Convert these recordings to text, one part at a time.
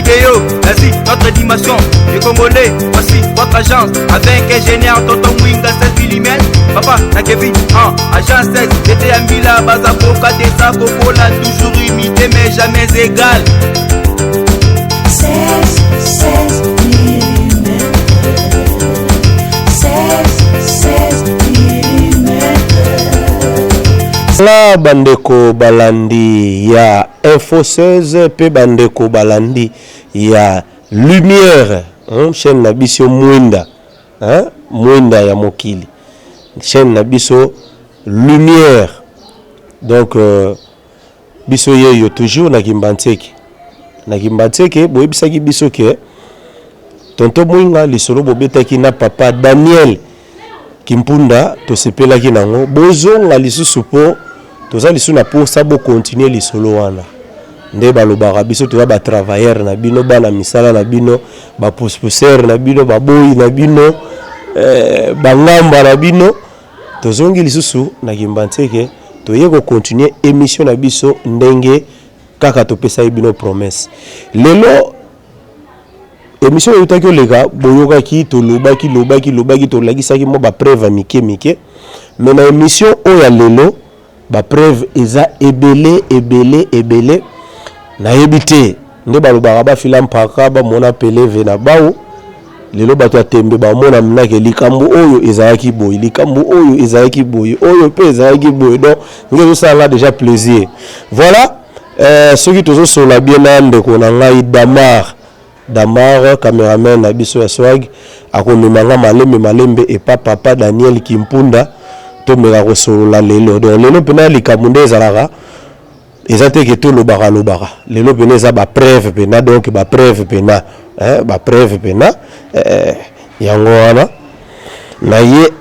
vidéo, vas-y, notre dimension. Les Congolais, voici votre agence. Avec ingénieur, Tonton Mwinga, 16 mm. Papa, na Kevin, agence 16. J'étais à Mila, Bazaboka, Desa, Kokola, toujours imité, mais jamais égal. 16 mm. 16 mm. La bandeko balandi ya Info 16 pe bandeko balandi ya Lumière, chaîne na biso Mwinda, Mwinda ya mokili, chaîne na biso Lumière. Donc biso yeyo toujours na Kimbanteke, boyebisaki biso ke tonto Mwinga lisolo bobetaki na papa Daniel Kimpunda tosepelaki nango bozonga lisusu po toza lisu na posa bo continuer lisolo wana nde balobaka biso toza ba travailleur na bino bana misala na bino ba pousser na bino ba boyi na bino bangamba na bino tozongi lisusu na Kimbanteke toye ko continuer émission na biso ndenge kaka topesa bino promesse lelo émission yotaki olega boyokaki lobaki tolakisaki mo ba preuve mike mais na émission oya lelo ba preuve eza ebele na yebite nde balobaka ba fila mpaka ba mona peleve na bao lelo bato atembe ba mona mnake likambu oyo ezalaki boy oyo pe ezalaki boy donc ngezo sala déjà plaisir voilà ceux qui tozo sola bien ande ko na ngai Damar cameraman na biso ya swag akomemanga malembe et papa Daniel Kimpunda to mera ko solola lelo donc lelo pena likamunde ezalaka ezate ke to lobaka lelo pena eza ba preuve pena donc ba preuve pena yango wana na ye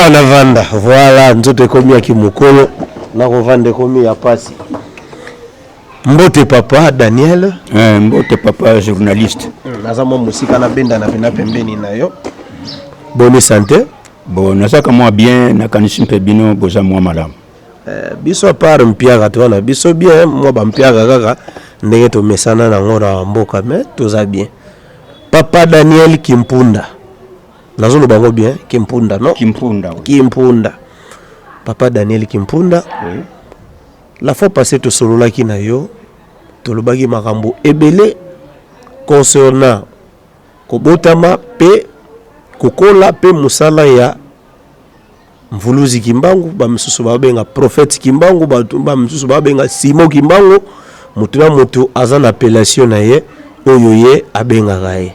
na vanda voilà nzoto ekomi ya kimukolo na ko vande komi ya pasi. Mbote papa Daniel, mbote papa journaliste. Nazama musika na benda na pena pembeni na yo. Bonne santé. Bon, nazaka moi bien na kanisi mpe bino boza moi malamu. Biso par mpiaga to na biso bien moi ba mpiaga kaka ndenge to mesana na ngora mboka mais toza bien. Papa Daniel Kimpunda. Nazolo bango bien Kimpunda non? Kimpunda. Papa Daniel Kimpunda. Oui. La fois passée to solola ki na yo to lobaki makambo ebele concernant kobotama pe kokola pe musala ya Mvuluzi Kimbangu ba misusu ba benga prophète Kimbangu ba misusu ba benga Simo Kimbangu mutu aza na appellation na ye oyo ye abenga gae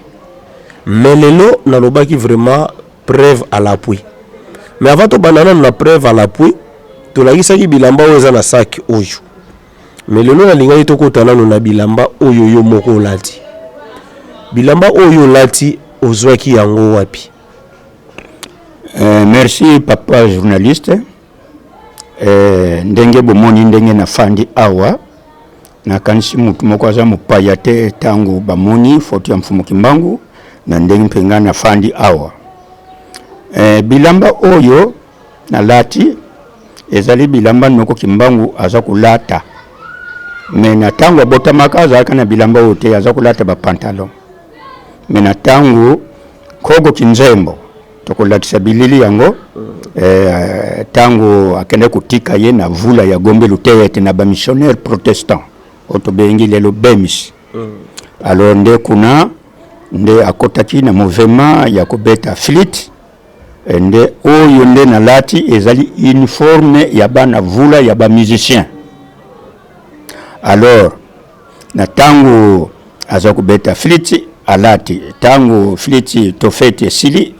mais lelo na lobaki vraiment preuve à l'appui mais avant to banana na preuve à l'appui tolakisaki bilamba oyo eza na sac oyo mais lelo na lingai tokotana na bilamba oyo yo moko lati bilamba oyo lati ozwaki yango wapi? Merci papa journaliste. Ndenge bomoni ndenge na fandi awa na kanisi mutu moko aza mopaya te tango bamoni foto ya mfumu Kimbangu na ndenge mpenga na fandi awa bilamba oyo na lati ezali bilamba noko Kimbangu aza kulata mais na tango abotamaka azalaka na bilamba oyo te aza kulata ba pantalon mais na tango kogo kinzembo tokolakisa bilili yango tango akende kutika ye na vula ya Gombe Lutete na ba missionnaire protestant otobengi lelo bemis alors nde kuna nde akotaki na mouvement ya kobeta flit nde oyo nde na lati ezali uniforme ya bana vula ya ba musicien alors na tango aza kobeta flit alati tango fliti tofete sili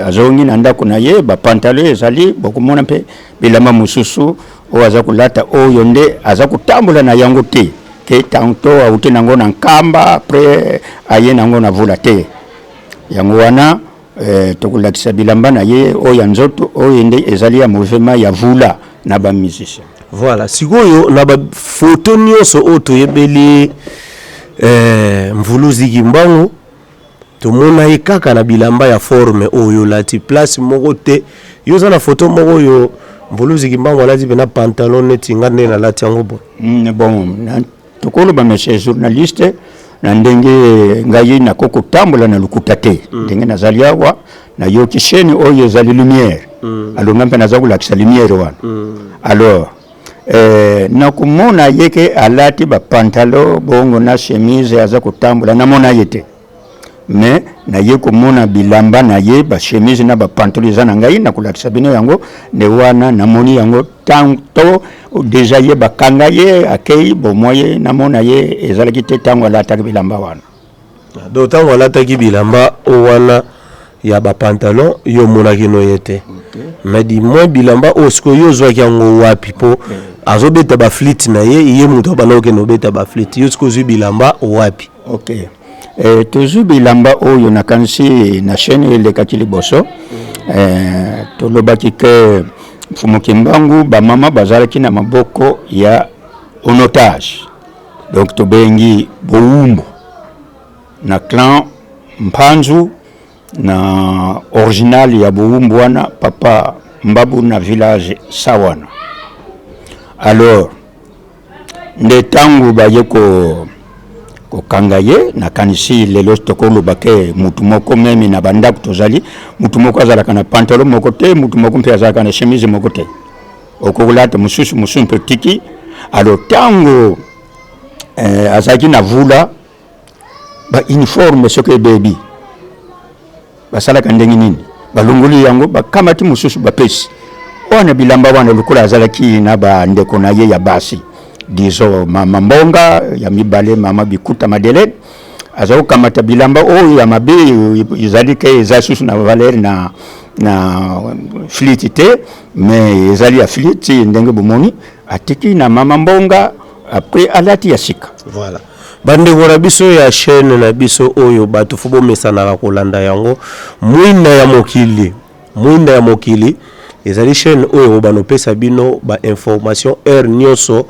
azongi na ndako na ye ba pantalon ezali bokomona mpe bilamba mususu o aza kulata oyo nde aza kutambola na yango te ke tanto auti nango na nkamba après aye nango na vula te yango wana tokulakisa bilamba na ye o ya nzoto oyo nde ezali ya mouvement ya vula na ba musicien. Voilà, sikoyo na ba photo nyonso o toyebeli Mvuluzi Kimbangu tomona ikaka na bilamba ya forme oyo lati place moko te yoza na photo moko yo Mvuluzi Kimbangu alati pena pantalon neti ngande na lati yango bo bon tokolo ba monsieur journaliste na ndenge ngai na koko tambola na lukuta te ndenge nazali awa na yo kisheni oyo ezali lumière alors ngampe naza kolakisa lumière wana alors nakumona yeke alati ba pantalon bongo na chemise aza kotambola namona yete mais na ye komona bilamba na ye ba chemise na ba pantalon eza na ngai na kolakisa bino yango ne wana namoni yango tanto déjà ye bakanga ye akei bomoye namona ye ezalaki te tango alataki bilamba wana donc tango alataki bilamba wana ya ba pantalon yo monaki no yete mais di moins bilamba osko yo zwaki yango wapi po azobeta ba flit na ye muto baloke no beta ba flit yo sko zwi bilamba wapi OK tozu bilamba oyo nakanisi na chaîne elekaki liboso tolobaki ke Mfumu Kimbangu ba mama bazalaki na maboko ya onotage donc tobengi Bowumbu na clan Mpanzu na original ya Bowumbu wana papa Mbabu na village Sawana alors nde tangu bayeko kokanga ye na kanisi lelo tokolo bake mutu moko memi na bandako tozali mutu moko azalaka na pantalon moko te mutu moko mpe azalaka na chemise moko te okokolata mususu mpe tiki alors tango azaki na vula ba uniforme soke baby basalaka ndenge nini balunguli yango bakamati mususu bapesi wana bilamba wana lukula azalaki na ba ndeko na ye ya basi diso mama mbonga ya mibale mama bikuta madele azo kamata bilamba oyo ya mabe izalika ezasusu na valeur na flitite mais ezali ya fliti ndenge bomoni atiki na mama mbonga après alati ya sika voilà bande gora biso ya chaîne na biso oyo bato fubo mesana kolanda yango mwinda ya mokili ezali chaîne oyo banopesa bino ba information heure nyonso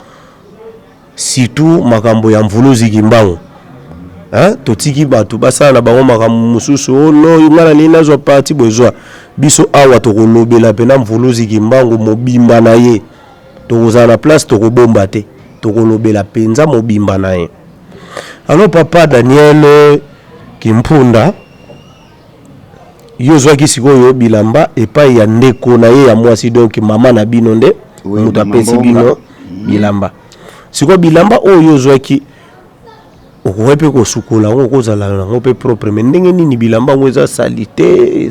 surtout makambo ya mvuluzi Kimbangu totiki bato basala na bango makambo mususu no ngana ni nazo parti bozwa biso awa tokolobela pena mvuluzi Kimbangu mobimba na ye tokozala na place tokobomba te tokolobela penza mobimba na ye alors papa Daniel Kimpunda yo zwaki sikoyo bilamba epai ya ndeko na ye ya mwasi donc mama na bino nde mutapesi bino bilamba siko bilamba oyo zwaki okowepe kosukola ngo kozala ngo pe propre mais ndenge nini bilamba ngo eza salité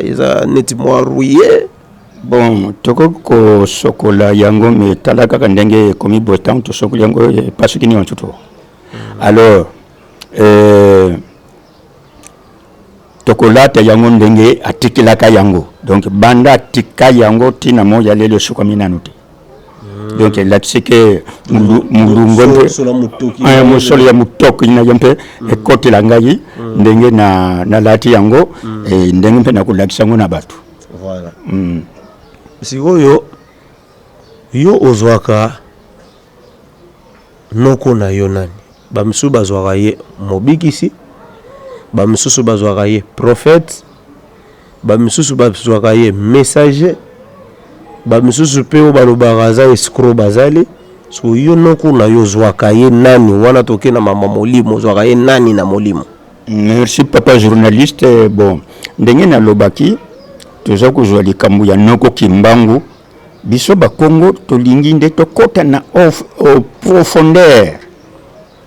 eza net moirouillé bon toko ko sokola yango me talaka ka ndenge komi botan to sokola yango parce que ni ontuto alors tokolata yango ndenge atikilaka yango donc banda tika yango tina moya lelo suka minanote donc la tsike mulungo musolo ya mutoki na yempe ekote la ngai ndenge na lati yango ndenge mpe na kulakisa ngo na batu voilà sikoyo yo ozwaka noko na yo nani bamsu bazwaka ye mobikisi bamsusu bazwaka ye prophète bamsusu bazwaka ye messager bamsusu pe o balobaka za escroc bazali so yo noko na yo zwaka ye nani wana toke na mama molimo zwaka ye nani na molimo. Merci papa journaliste. Bon ndenge na lobaki toza kozwa likambo ya noko Kimbangu biso ba Congo tolingi nde tokota na au profondeur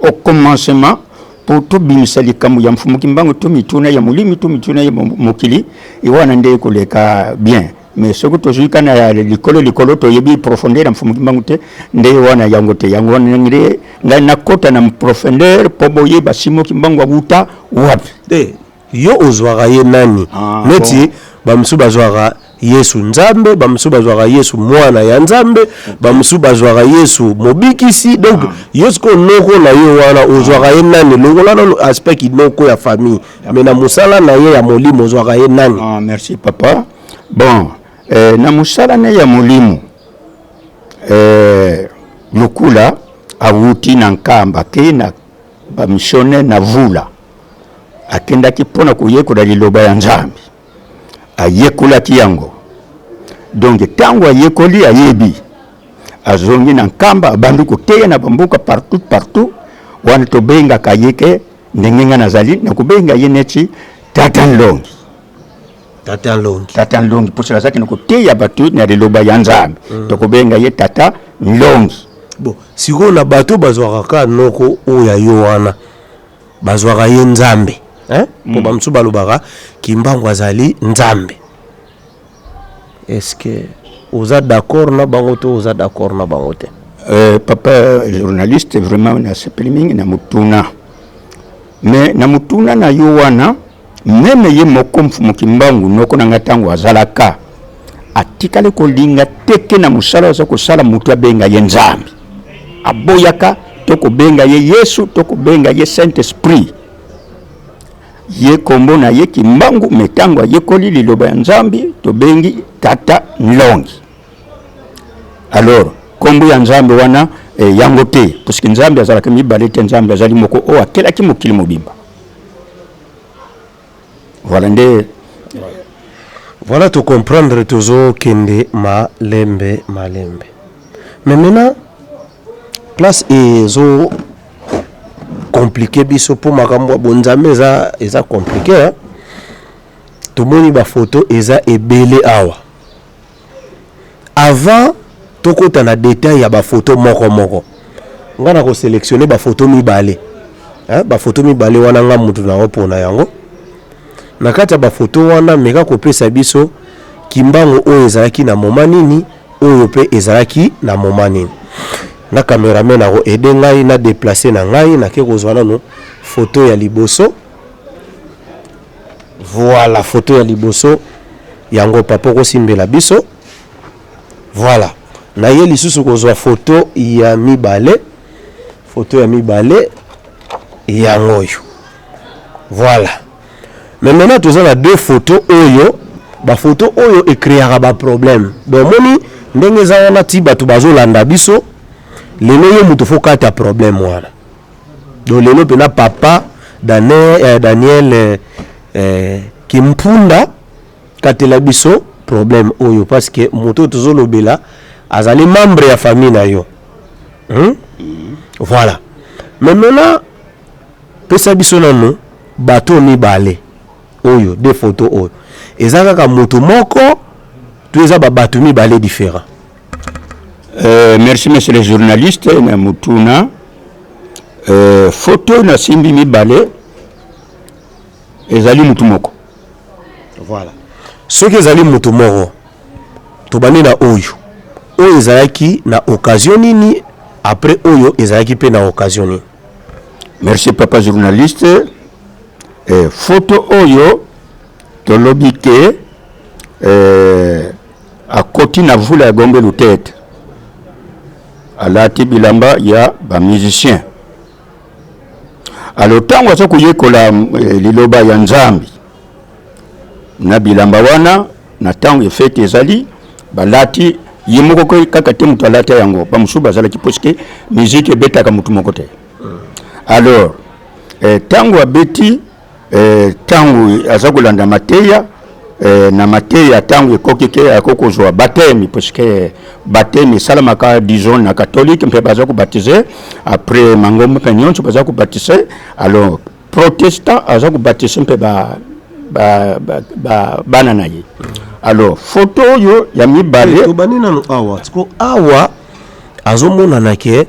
au commencement pour tout bimisa likambo ya Mfumu Kimbangu tumituna ya mulimi tumituna ya mokili iwana nde koleka bien mais ce que tozuika na likolo to yebi profondeur ya Mfumu Kimbangu te nde wana yango te yango ngire na kota na profondeur poboye basimo Kimbangu abuta wapi te yo ozwaka ye nani neti bamsu bazwaka Yesu Nzambe bamsu bazwaka Yesu mwana ya Nzambe bamsu bazwaka Yesu mobikisi donc yosko noko na yo wana ozwaka ye nani longola na aspect inoko ya famille mais na musala na ye ya molimo ozwaka ye nani. Merci papa. Bon na musala na ya molimo lukula awuti na nkamba ke na bamishone na vula akendaki pona kuyekola liloba ya Nzambe ayekolaki yango donc tango ayekoli ayebi azongi na nkamba abandu koteya na bambuka partout wana tobenga kayeke ndenge nga nazali nakubenga ye neti tata nlongi tata nlongi mposo nazalaki nakoteya bato na liloba ya nzambe tokobenga ye tata nlongi. Bon, sikoyo na bato bazwaka ka noko oyo ya yo wana bazwaka ye nzambe po bamosusu balobaka Kimbangu azali nzambe. Est-ce que oza d'accord na bango to oza d'accord na bango te? Papa journaliste vraiment na sepeli mingi na mutuna mais na mutuna na yo wana meme ye moko mfumu Kimbangu noko na ngatango azalaka atikale kolinga teke na musala oza kosala mutu abenga ye nzambe aboyaka toko benga ye Yesu toko benga ye Saint Esprit ye kombo na ye Kimbangu metango ye koli liloba ya nzambi to bengi tata nlongi. Alors kombo ya nzambe wana yango te puisque nzambe azalaka mibale te nzambe azali moko o akelaki mokili mobimba. Voilà nde voilà to comprendre tozo kende malembe. Mais maintenant classe ezo compliqué biso po makambo bonzambe eza compliqué hein. Tomoni ba photo eza ebele awa. Avant tokota na détail ya ba photo moko ngana ko sélectionner ba photo mibale hein, ba photo mibale wana nga mutu na opona yango na kati ya ba photo wana meka kopesa biso Kimbangu oyo ezalaki na moma nini oyo pe ezalaki na moma nini. Na cameraman ako aider ngai na déplacer na ngai na ke kozwana no photo ya liboso. Voilà photo ya liboso yango papa ko simbela biso. Voilà na ye lisusu kozwa photo ya mibale yango yo. Voilà. Mais maintenant toza na deux photos oyo ba photo oyo ekreaka ba problème. Donc moni ndenge za wana ti bato bazolanda biso lelo yo mutu fo kata problème wana. Donc lelo pena papa Daniel Kimpunda katela biso problème oyo parce que mutu tozolobela azali membre ya famille na yo. Voilà. Mais maintenant pesa biso nano bato mibale oyo des photos oyo ezaka ka mutu moko tu eza ba bato mibale différents. Merci monsieur le journaliste na mutuna photo na simbi mibale ezali mutu moko. Voilà. Soki ezali mutu moko tobani na oyo ezalaki na occasion nini après oyo ezalaki pe na occasion nini. Merci papa journaliste. Photo oyo tolobi ke akoti na vula ya gombe lutete alati bilamba ya ba musicien. Alors tango aza koyekola liloba ya nzambi na bilamba wana na tango efete ezali balati ye moko kaka te mutu alata yango bamusu bazalaki puisque musique ebetaka mutu moko te. Alors tango abeti tango aza kolanda mateya na mateya tango ekokike akokozwa baptême puisque baptême esalamaka disons na catholique mpe baza kobaptiser après mangombe mpe nyonso baza kobaptiser. Alors protestant aza kobaptiser mpe bana na ye. Alors photo oyo ya mibale tobani nano awa tiko awa azomona ke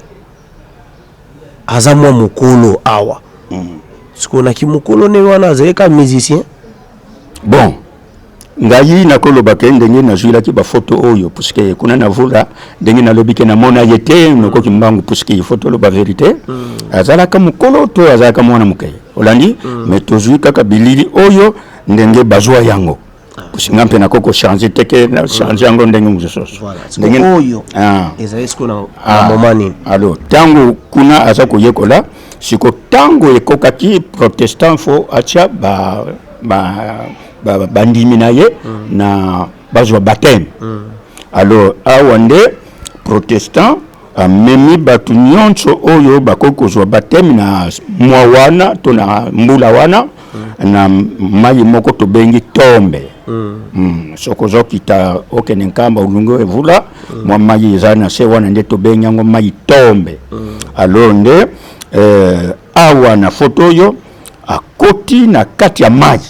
aza mwa mokolo awa siko na kimokolo ne wana azaleka musicien. Bon ngai nakoloba ke ndenge nazwilaki ba photo oyo puisque kuna navula ndenge nalobike na mona yete noko Kimbangu puisque photo lo ba vérité azalaka mokolo to azalaka mwana moke olandi mais tozwi kaka bilili oyo ndenge bazwa yango puisque ngampe nakoko changer teke na changer yango ndenge musoso ndenge oyo ezali siko na moment nini. Alors tango kuna aza koyekola siko tango ekokaki protestant fo acha bandimi na ye na bazwa baptême. Alors awande protestant amemi batu nyonso oyo bakokozwa baptême na mwa wana to na mbula wana na mayi moko to bengi tombe. Soko zokita okene nkamba ulungo evula mwa mayi eza na se wana nde to bengi yango mayi tombe. Alors nde awa na photo oyo akoti na kati ya maji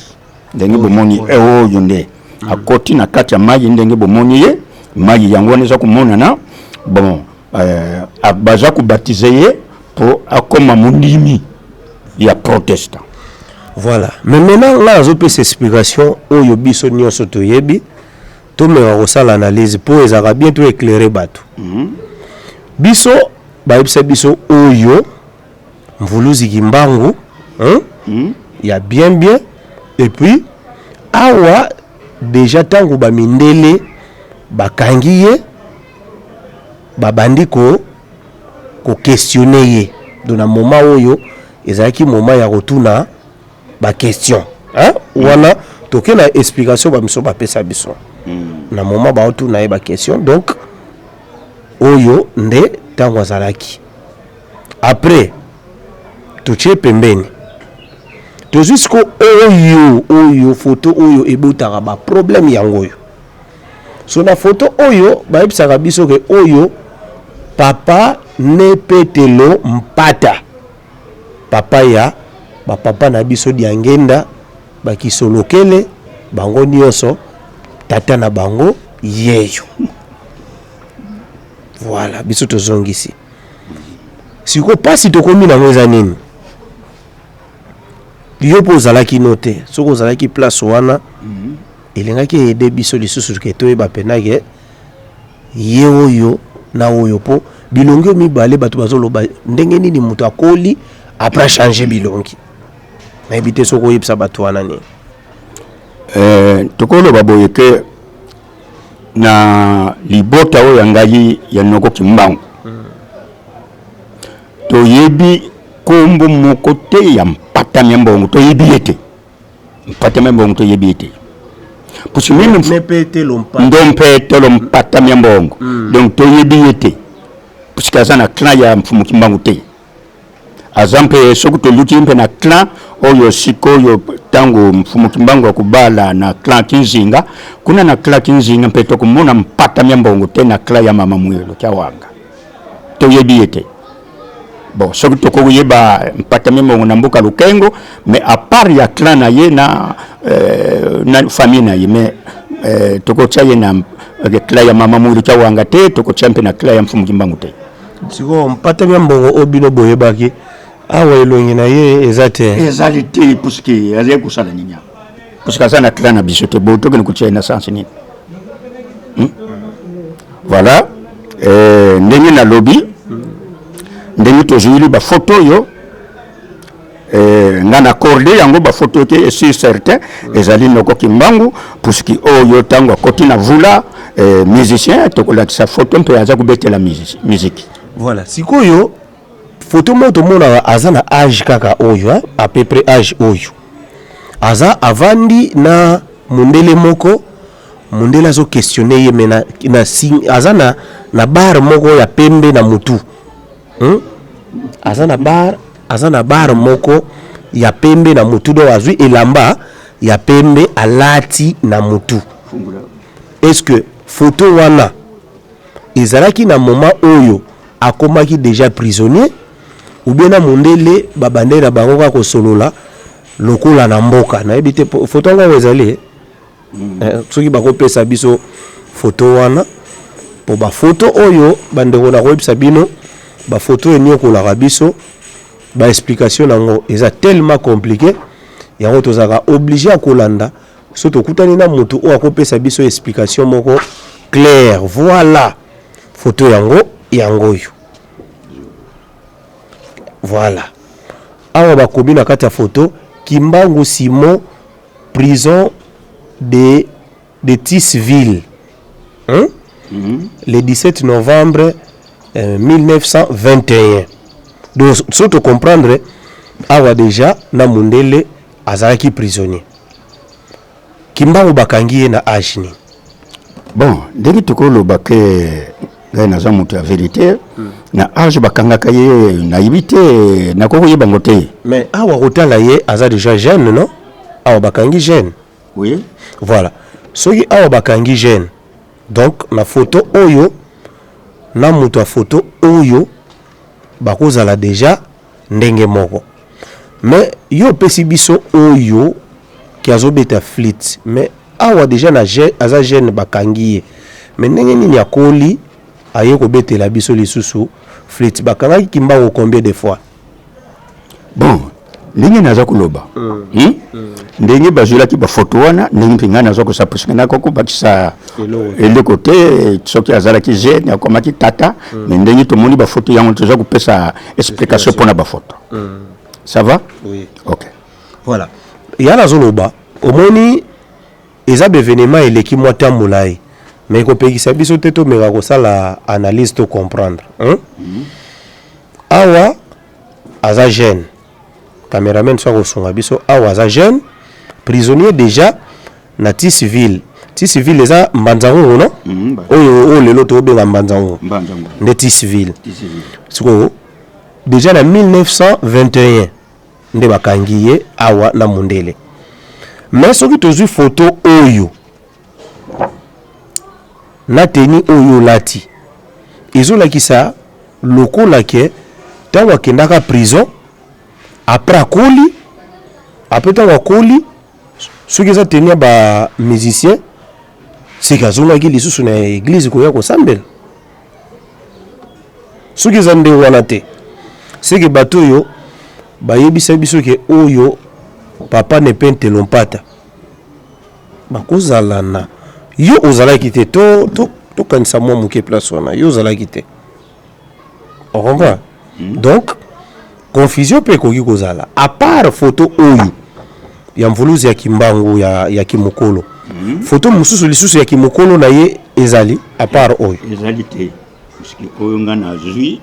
ndenge bomoni oyo nde akoti na kati ya maji ndenge bomoni ye maji yango neza kumona na bon baza kubatize ye po akoma mundimi ya protestant. Voilà. Mais maintenant là zo pesa explication oyo biso nyonso toyebi to me wa kosala analyse po ezaka bien to éclairer bato. Biso bayebisa biso oyo mvuluzi kimbangu ya bien et puis awa déjà tango ba mindele bakangi ye babandi ko questionner ye dona moment oyo ezalaki moment ya rotuna ba question wana toke na explication ba miso ba pesa biso na moment ba rotuna ye ba question donc oyo nde tango azalaki après toche pembeni to jusqu'au oyo photo oyo ebotaka ba problème yango oyo so na photo oyo ba ebisaka biso ke oyo papa ne petelo mpata papa ya ba papa na biso diangenda bakisolokele bango nyonso tata na bango yeyo. Voilà biso tozongisi siko pasi tokomi na mweza nini yo po zalaki note soko zalaki place wana elengaki ede biso lisusu ke toyeba penage ye oyo na oyo po bilongi mibale bato bazoloba ndenge nini mutu akoli après changer bilongi na ebite soko yebisa bato wana ni tokoloba boye ke na libota oyo ngai ya noko kimbangu toyebi kombo moko te ya mpata mbongo toyebi ete mpata mbongo toyebi ete puisque mimi ndompe lo mpata mbongo donc toyebi ete puisque azana clan ya mfumu kimbangu te azampe sokuto luti mpe na clan oyo sikoyo tango mfumu kimbangu akubala na clan Kinzinga kuna na clan Kinzinga mpe to kumona mpata mbongo te na clan ya mama mwelo kya wanga toyebi ete bon sokuto ko yeba mpata mbongo na mboka Lukengo mais à part ya clan na ye na famille na ye mais toko chaye na clan ya mama mwelo kya wanga te toko champe na clan ya mfumu kimbangu te siko mpata mbongo obino boyebaki awa elongi na ye ezali te puisque aze kusala ninya puisque sana clan na biso te boto ke kuchaya na sansi ni voilà ndenge na lobby ndenge tozuli ba photo yo ngana accordé yango ba photo te et sur certain ezali noko kimbangu puisque oyo tango koti na vula musicien tokola sa photo mpe aza kubetela musique. Voilà sikoyo photo moto mona aza na âge kaka oyo à peu près âge oyo aza avandi na mundele moko mundele azo questionner ye mena na aza na bar moko ya pembe na mutu aza na bar moko ya pembe na mutu do azwi elamba ya pembe alati na mutu. Est-ce que photo wana ezalaki na moment oyo akomaki déjà prisonnier ou bien na mundele babandera bango ka kosolola lokola na mboka na ebite photo ngo ezali soki bakopesa biso photo wana po ba photo oyo bandeko na koyebisa bino ba photo enio kolaka biso ba explication nango eza tellement compliqué yango tozaka obligé akolanda so tokutani na mutu o akopesa biso explication moko claire. Voilà photo yango yo voilà awa bakomi na kati ya photo Kimbangu Simon prison de Tisville le 17 novembre 1921. Donc surtout comprendre awa déjà na mundele azalaki prisonnier Kimbangu bakangi na âge ni bon ndenge tokolo bake ngai naza mutu ya vérité na âge bakangaka ye na yibite na koko ye bango te mais awa kotala ye aza déjà jeune non awa bakangi jeune oui voilà soki awa bakangi jeune donc na photo oyo na mutu ya photo oyo bakozala déjà ndenge moko mais yo pesi biso oyo ki azobeta flit mais awa déjà na aza jeune bakangi ye mais ndenge nini akoli aye kobetela biso lisusu flit bakangaki kimbango combien de fois bon ndenge naza kuloba ndenge bazulaki bafoto wana ndenge mpinga naza kosapusinga nakoko bakisa eloko te soki azalaki jeune akomaki tata mais ndenge tomoni bafoto yango toza kopesa explication mpona bafoto ça va oui ok voilà ya nazoloba omoni eza bevenema eleki mwa ta molai mais kopekisa biso te tomeka kosala analyse to comprendre awa aza jeune cameraman so kosunga biso awa aza jeune prisonnier déjà na ti civil eza mbanzango no oyo lelo to benga mbanzango nde ti civil siko déjà na 1921 nde bakangi ye awa na mundele mais soki tozwi photo oyo na teni oyo lati ezolakisa lokola ke ntango akendaka prison après akoli après ntango akoli soki eza teni ya bamusicien seki azongaki lisusu na eglize koya kosambela soki eza nde wana te seki bato oyo bayebisa biso ke oyo papa ne pentelo mpata bakozala na yo ozalaki te tokanisa mwa moke place wana yo ozalaki te okomba donc confusion mpe ekoki kozala à part photo oyo ya mvuluzi ya kimbangu ya kimokolo photo mosusu lisusu ya kimokolo na ye ezali à part oyo ezali te puisque oyo nga nazwi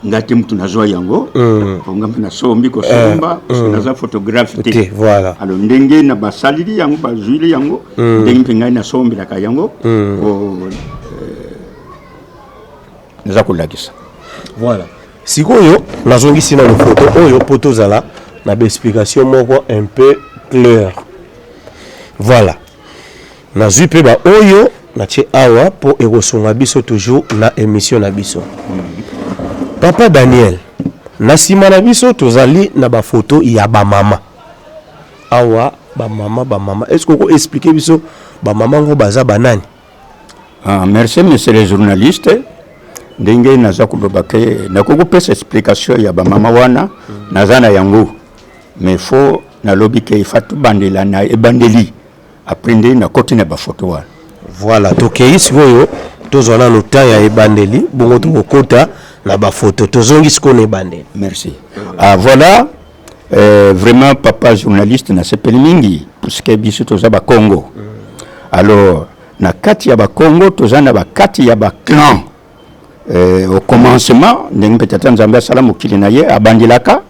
ngati mtu nazwa yango nga mpe nasombi kosomba naza photographe te voilà alors ndenge na basalili yango bazwili yango ndenge mpe ngai nasombelaka yango naza kolakisa voilà sikoyo nazongisi na photo oyo po tozala na baexplication moko un peu claire voilà nazwi mpe baoyo natie awa po ekosunga biso toujours na émission na biso papa Daniel na nsima na biso tozali na bafoto ya bamama awa bamama est-ce que oko expliquer biso bamama ngo baza banani merci monsieur les journalistes ndenge naza koloba ke nakokopesa explication ya bamama wana naza na yango mais faut nalobi ke ifatu bandela na ebandeli après nde na koti na bafoto wana voilà tokei sikoyo tozwana no temps ya ebandeli bongo tokokota na bafoto tozongi siko na ebandeli merci voilà vraiment papa journaliste na sepeli mingi puisque biso toza ba Congo alors na kati ya ba Congo toza na ba kati ya ba clan au commencement ndenge peut-être nzambe asala mokili na ye abandelaka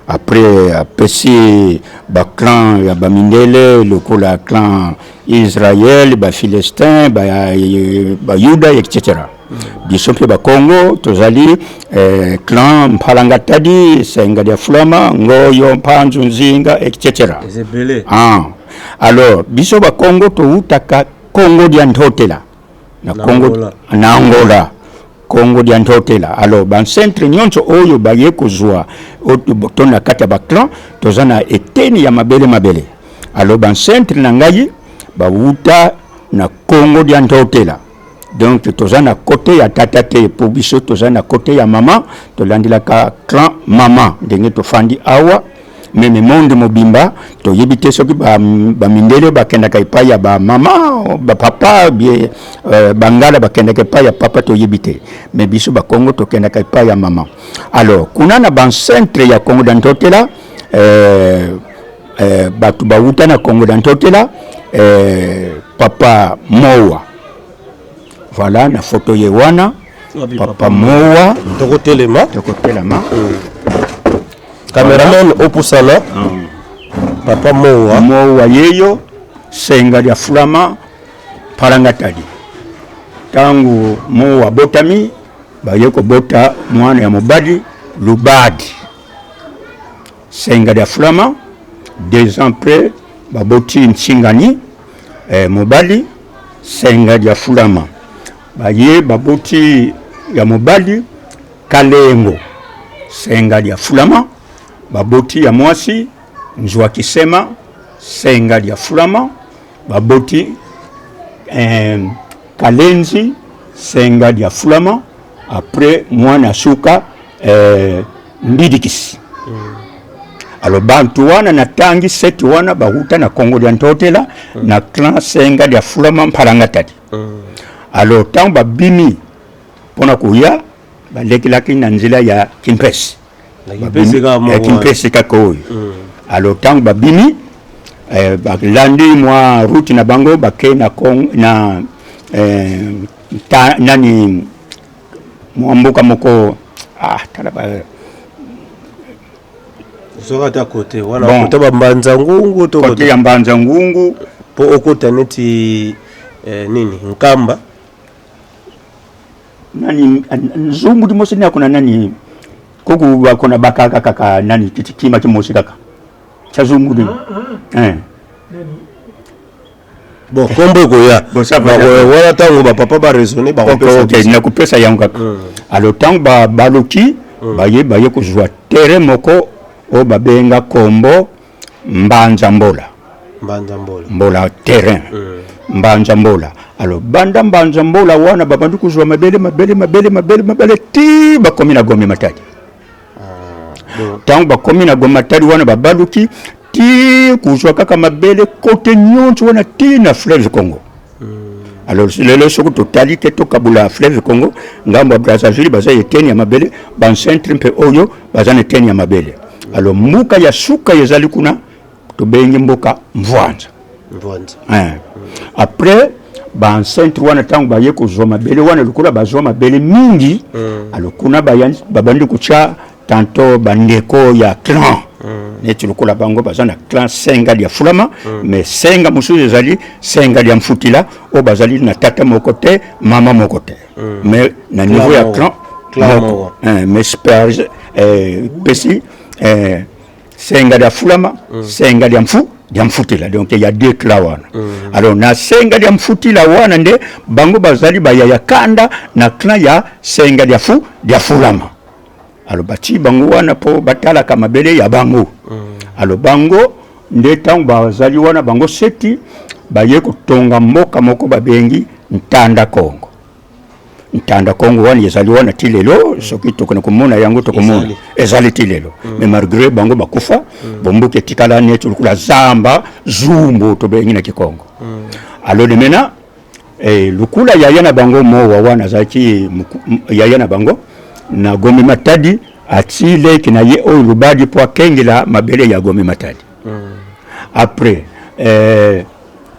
après apesi ba clan ya ba mindele lokola clan Israël ba Philistin ba Yuda etc. biso mpe ba Congo tozali clan Mpalangatadi Senga dia Fulama Ngoyo Mpanzu Nzinga etc. Alors biso ba Congo to utaka Congo dia Ntotela na Congo na Angola Congo dia Ntotela alors ban centre nyonso oyo baye kozwa tona kata ba clan tozana eteni ya mabele alors ban centre na ngai ba uta na Congo dia Ntotela donc tozana côté ya tata te pour biso tozana côté ya mama tolandila ka clan mama ndenge tofandi awa meme monde mobimba to yebite soki ba mindele bakenda kai pa ya ba mama ba papa bien bangala bakenda kai pa ya papa to yebite mais biso ba Congo to kenda kai pa ya mama alors kuna na ban centre ya Congo d'Antotela batu ba uta na Congo d'Antotela papa Mowa voilà na photo ye wana papa Mowa tokotelema cameraman opusana papa Mowa yeyo Senga dia Fulama Mpalangatadi tangu Mowa botami bayeko bota mwana ya mobadi Lubadi Senga dia Fulama 2 ans après baboti Nchingani mobadi Senga dia Fulama baye baboti ya mobadi Kalengo Senga dia Fulama baboti ya mwasi nzwa kisema senga ya fulama baboti kalenzi senga ya fulama après mwana suka mbidikisi alo bantu wana na tangi seti wana bahuta na Kongo ya ntotela na clan senga ya fulama mparangatadi alo tangu babimi pona kuya balekilaki na nzila ya Kimpesi Kimpesi kako alo tangu babimi balandi mwa route na bango bake na Kongo na nani mwambuka moko talaba Zora côté wala bon. Côté Mbanza Ngungu to côté ya Mbanza Ngungu po okota neti nini Nkamba nani nzungu dimosi ni akona nani koku bakona bakaka kaka nani kitikima kimosi kaka cha zungu ni bon kombo goya bon ça va wala tango ba papa ba raisonner ba okay na kupesa yangu kaka alo tango ba baluki baye kuzwa tere moko o babenga kombo Mbanza Mbola terrain Mbanza Mbola alo banda Mbanza Mbola wana babandu kuzwa mabele ti bakomi na Gome Matadi tangu bakomi na Gome Matadi wana babaluki ti kuzwa kaka mabele kote nyonso wana ti na fleuve Congo alors lelo soko totalité to kabula fleuve Congo ngambo ya Brazzaville baza yeteni ya mabele ban centre mpe oyo baza neteni ya mabele alors muka ya suka yezali kuna to bengi mboka Mvwanza après ban centre wana tangu baye kuzwa mabele wana lukula bazwa mabele mingi alors kuna babandi kucha tanto bandeko ya clan neti lukula bango bazana clan senga ya fulama mais senga musuzu ezali senga ya mfutila o bazali na tata mokote mama mokote mais na niveau ya clan mais pesi senga ya fulama senga ya mfutila donc il y a deux clans wana alors na senga ya mfutila wana nde bango bazali baya ya kanda na clan ya senga ya fulama alo bati bango wana po batala kama bele ya bango alo bango nde tangu bazali wana bango seti baye kutonga mboka moko babengi Ntanda Kongo wana yezali wana tilelo soki tokona komona yango tokomona ezali tilelo mais malgré bango bakufa bombuke tikala netu kula zamba zumbu to bengi na Kikongo alo de mena lukula yayana bango mo wana zaki yayana bango na Gome Matadi atile kina ye o lubadi po kengela mabele ya Gome Matadi après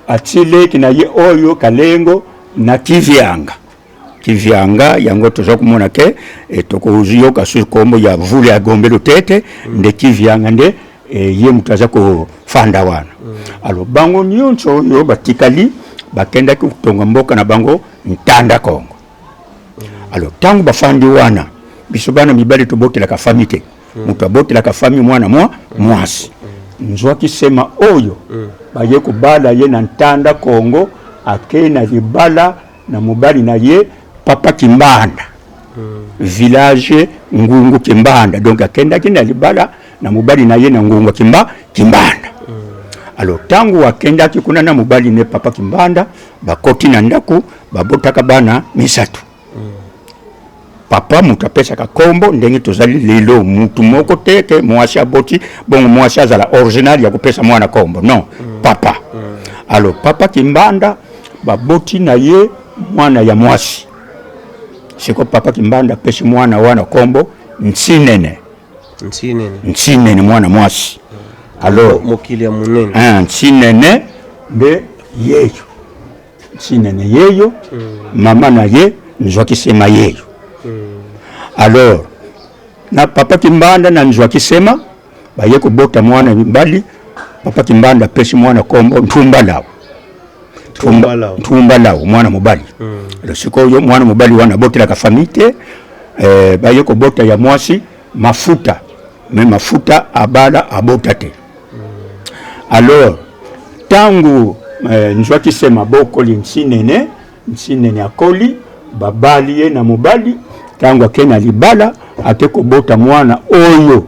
atile kina ye oyo Kalengo na Kivyanga yango toza kumona ke tokoziyo kasu kombo ya vule ya Gombe Lutete nde Kivyanga nde ye mutaza ko fanda wana alo bango nyonso yo batikali bakenda kutonga mboka na bango Ntanda Kongo alo tangu bafandi wana bisobana mibali tobotela ka famite mutu abotela ka fami mwana mwasi nzwa kisema oyo baye kubala ye na Ntanda Kongo akena libala na mubali na ye Papa Kimbanda village Ngungu Kimbanda donc akenda kina libala na mubali na ye na Ngungu Kimbanda alors tangu akenda kikuna na mubali ne Papa Kimbanda bakoti na ndaku babotaka bana misatu papa mutapesa ka kombo ndenge tozali lelo mutu moko teke mwasha boti bongo mwasha zala original ya kupesa mwana kombo non papa alors Papa Kimbanda baboti na ye mwana ya mwasi siko Papa Kimbanda pesi mwana wana kombo Ntsinene mwana mwasi alors mokili ya munene Ntsinene nde yeyo mama na ye nzwa kisema yeyo alors na Papa Kimbanda na nzwa kisema baye kubota mwana mbali Papa Kimbanda pesi mwana kombo Ntumbalao mwana mobali siko yo mwana mobali wana botela ka famite baye kubota ya mwasi mafuta abala abotate alors tangu nzwa kisema bokoli Ntsinene akoli babali ye na mobali tangu akena libala ate kobota mwana oyo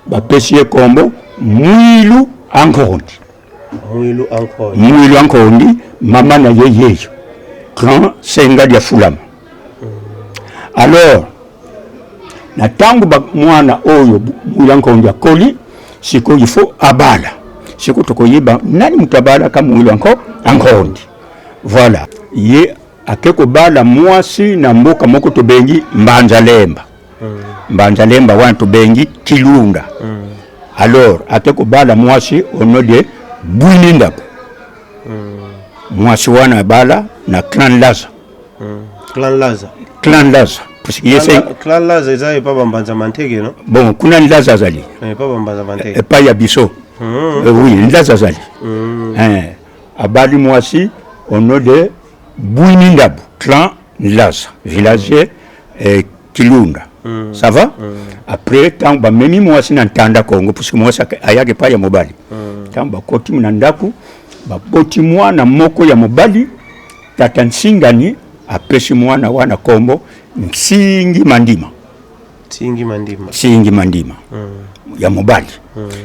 bapesi ye kombo Mwilu Ankondi. Mwilu Ankondi mama na ye yeyo Grand Senga dia Fulama. Alors na tangu mwana oyo Mwilu Ankondi akoli siko yifo abala siko tokoyiba nani mutabala kama Mwilu Ankondi. Voilà ye akeko bala mwasi na mboka moko tobengi Mbanzalemba. Mbanzalemba wana tobengi Kilunda. Alors akeko bala mwasi ono de Bwinindabu. Mwasi wana bala na Clan Laza. Clan Laza. Parce que Clan Laza ezali pa bambanza mantege no? Bon, kuna Laza zali. Pa bambanza mantege. Pas ya biso. Oui, Laza zali. Abali mwasi ono de Bwinindabu, Clan Laza, village Kilunda. Ça va? Après tant ba memi mwasi na Ntanda Kongo parce que mwasi ayage pa ya mobali. Tant ba koti mnandaku ba boti mwana moko ya mobali tata Nsingani apesi mwana wana kombo Nsingi Mandima. Nsingi Mandima. Ya mobali.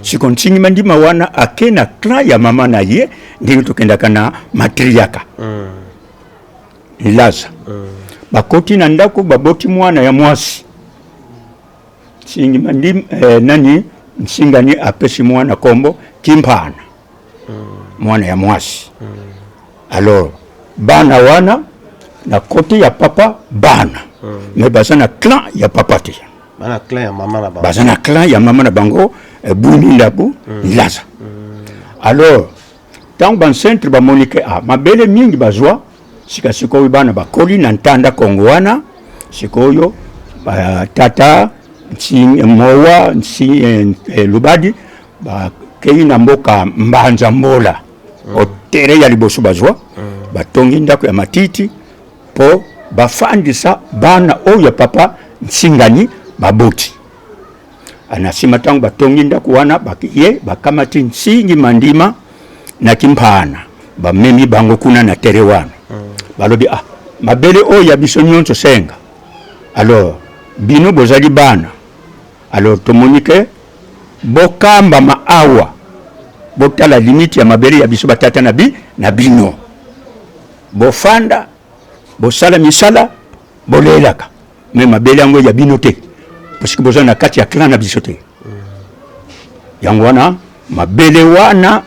Siko Nsingi Mandima wana akena clan ya mama na ye ndingo tukenda kana matriaka. Laza. Bakoti na ndako baboti mwana ya mwasi. Nsingi Mandima nani Nsingani apesi mwana kombo Kimpana. Mwana ya mwasi. Alors bana wana na koti ya papa bana. Mais bazana clan ya papa te. Bana clan ya mama na bango. Bazana clan ya mama na bango Bwinindabu Laza. Alors tant ban centre ba monike mabele mingi bazwa siko bana bakoli na Ntanda Kongo wana sikoyo tata Mowa Lubadi ba kei na mboka Mbanza Mbola otere ya liboso bazwa batongi ndako ya matiti po bafandisa bana oyo papa Nsingani baboti anasima tangu batongi ndako wana bakiye bakamati Nsingi Mandima na Kimpana bamemi bango kuna na tere wana balobi mabele oyo ya biso nyonso senga. Alors bino bozali bana. Alors tomonike bokamba maawa botala limite ya mabele ya biso batata na bino bofanda bosala misala bolelaka me mabele yango ya bino te parce que bozana na kati ya clan na biso te. Yango wana mabele wana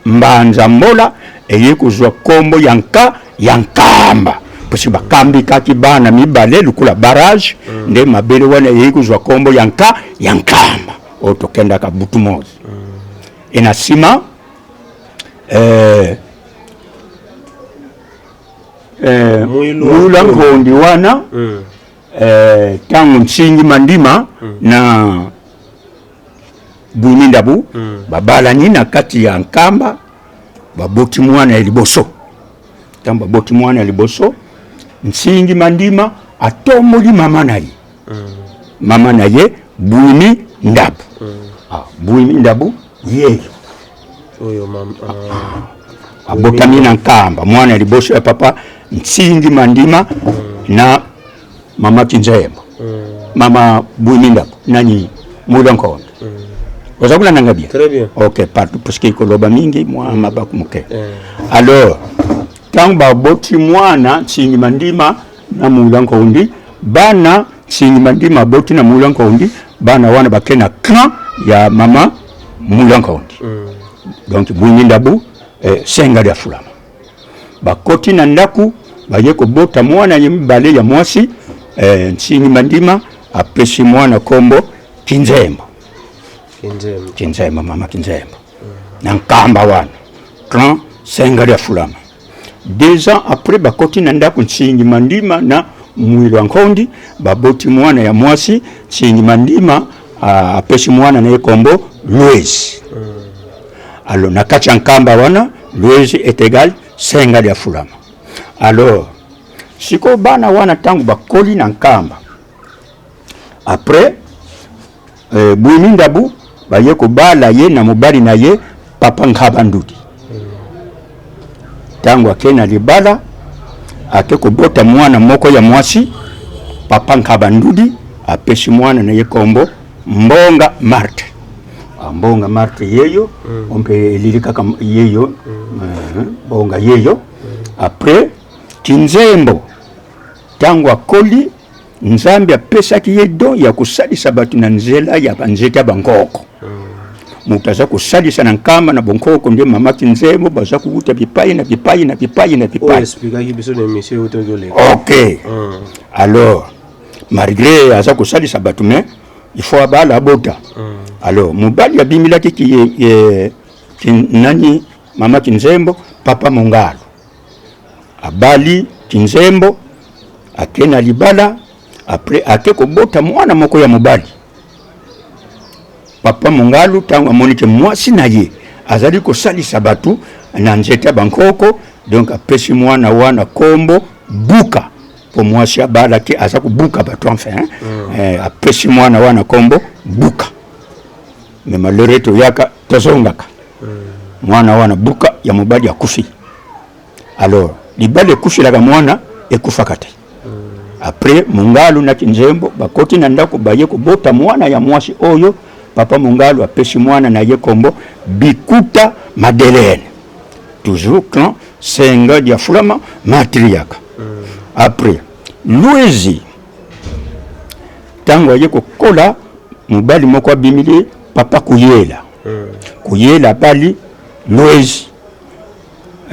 Mbanza Mbola eye kuzwa kombo yankamba parce que bakambi kaki bana mibale lukula barrage nde mabele wana eye kuzwa kombo yankamba otokenda ka butu mozi. Enasima Mwilu Ankondi wana tangu Nsingi Mandima na Bwinindabu babala nina kati ya nkamba baboti mwana eliboso. Tamba boti mwana eliboso Nsingi Mandima atomoli mama na ye Bwinindabu. Bwinindabu ye oyo mama abotami na nkamba mwana eliboso ya papa Nsingi Mandima na mama Kinzemba. Mama Bwinindabu nani Mwilu Ankondi. Ozakula nanga bien. Très bien. OK, partout parce que koloba mingi mwa mabaku muke. Alors tangu baboti mwana Nsingi Mandima na Mwilu Ankondi bana Nsingi Mandima boti na Mwilu Ankondi bana wana bakena clan ya mama Mwilu Ankondi. Donc Bwinindabu Senga dia Fulama. Bakoti na ndaku bayeko bota mwana yemibale ya mwasi Nsingi Mandima apesi mwana kombo Kinzemba mama Kinzemba. Na nkamba wana clan Senga dia Fulama. 2 ans après bakoti na ndaku Nsingi Mandima na Mwilu Ankondi baboti mwana ya mwasi Nsingi Mandima apesi mwana na kombo Louise. Alors na kati nkamba wana Louise est égal Senga dia Fulama. Alors siko bana wana tangu bakoli na nkamba après Bwinindabu bayeko bala ye na mobali na ye papa Nkabandudi. Tangu akena libala akeko bota mwana moko ya mwasi papa Nkabandudi apesi mwana na ye kombo Mbonga Marte. mbonga Marte yeyo ompe elilika yeyo bonga yeyo après Kinzembo tangu akoli Nzambe apesaki yedo ya kusalisa batu na nzela ya banzeta bankoko mutaza kusalisa na nkamba na bonkoko ndio mama Kinzembo baza kukuta bipai na bipai na bipai na bipai. Ok. Alors malgré aza kusalisa batu mais il faut abala bota. Alors mubali abimila ki nani mama Kinzembo papa Mongalo abali Kinzembo akena libala après akeko bota mwana moko ya mubali papa Mongalo tangu amonike mwasi na ye azali kosalisa batu na nzeta bankoko donc apesi mwana wana kombo buka po mwasi abala ki aza kubuka batu enfin apesi mwana wana kombo buka mais malheureusement yaka tozongaka mwana wana buka ya mubali akufi. Alors libale kufi la mwana ekufa kate après Mongalo na Kinzembo bakoti na ndako baye kubota mwana ya mwasi oyo papa Mongalo apesi mwana na ye kombo Bikuta Madeleine toujours clan senga dia fulama matriaka. Après Louezi tango ye kokola mubali moko abimili papa Kuyela Kuyela bali Louezi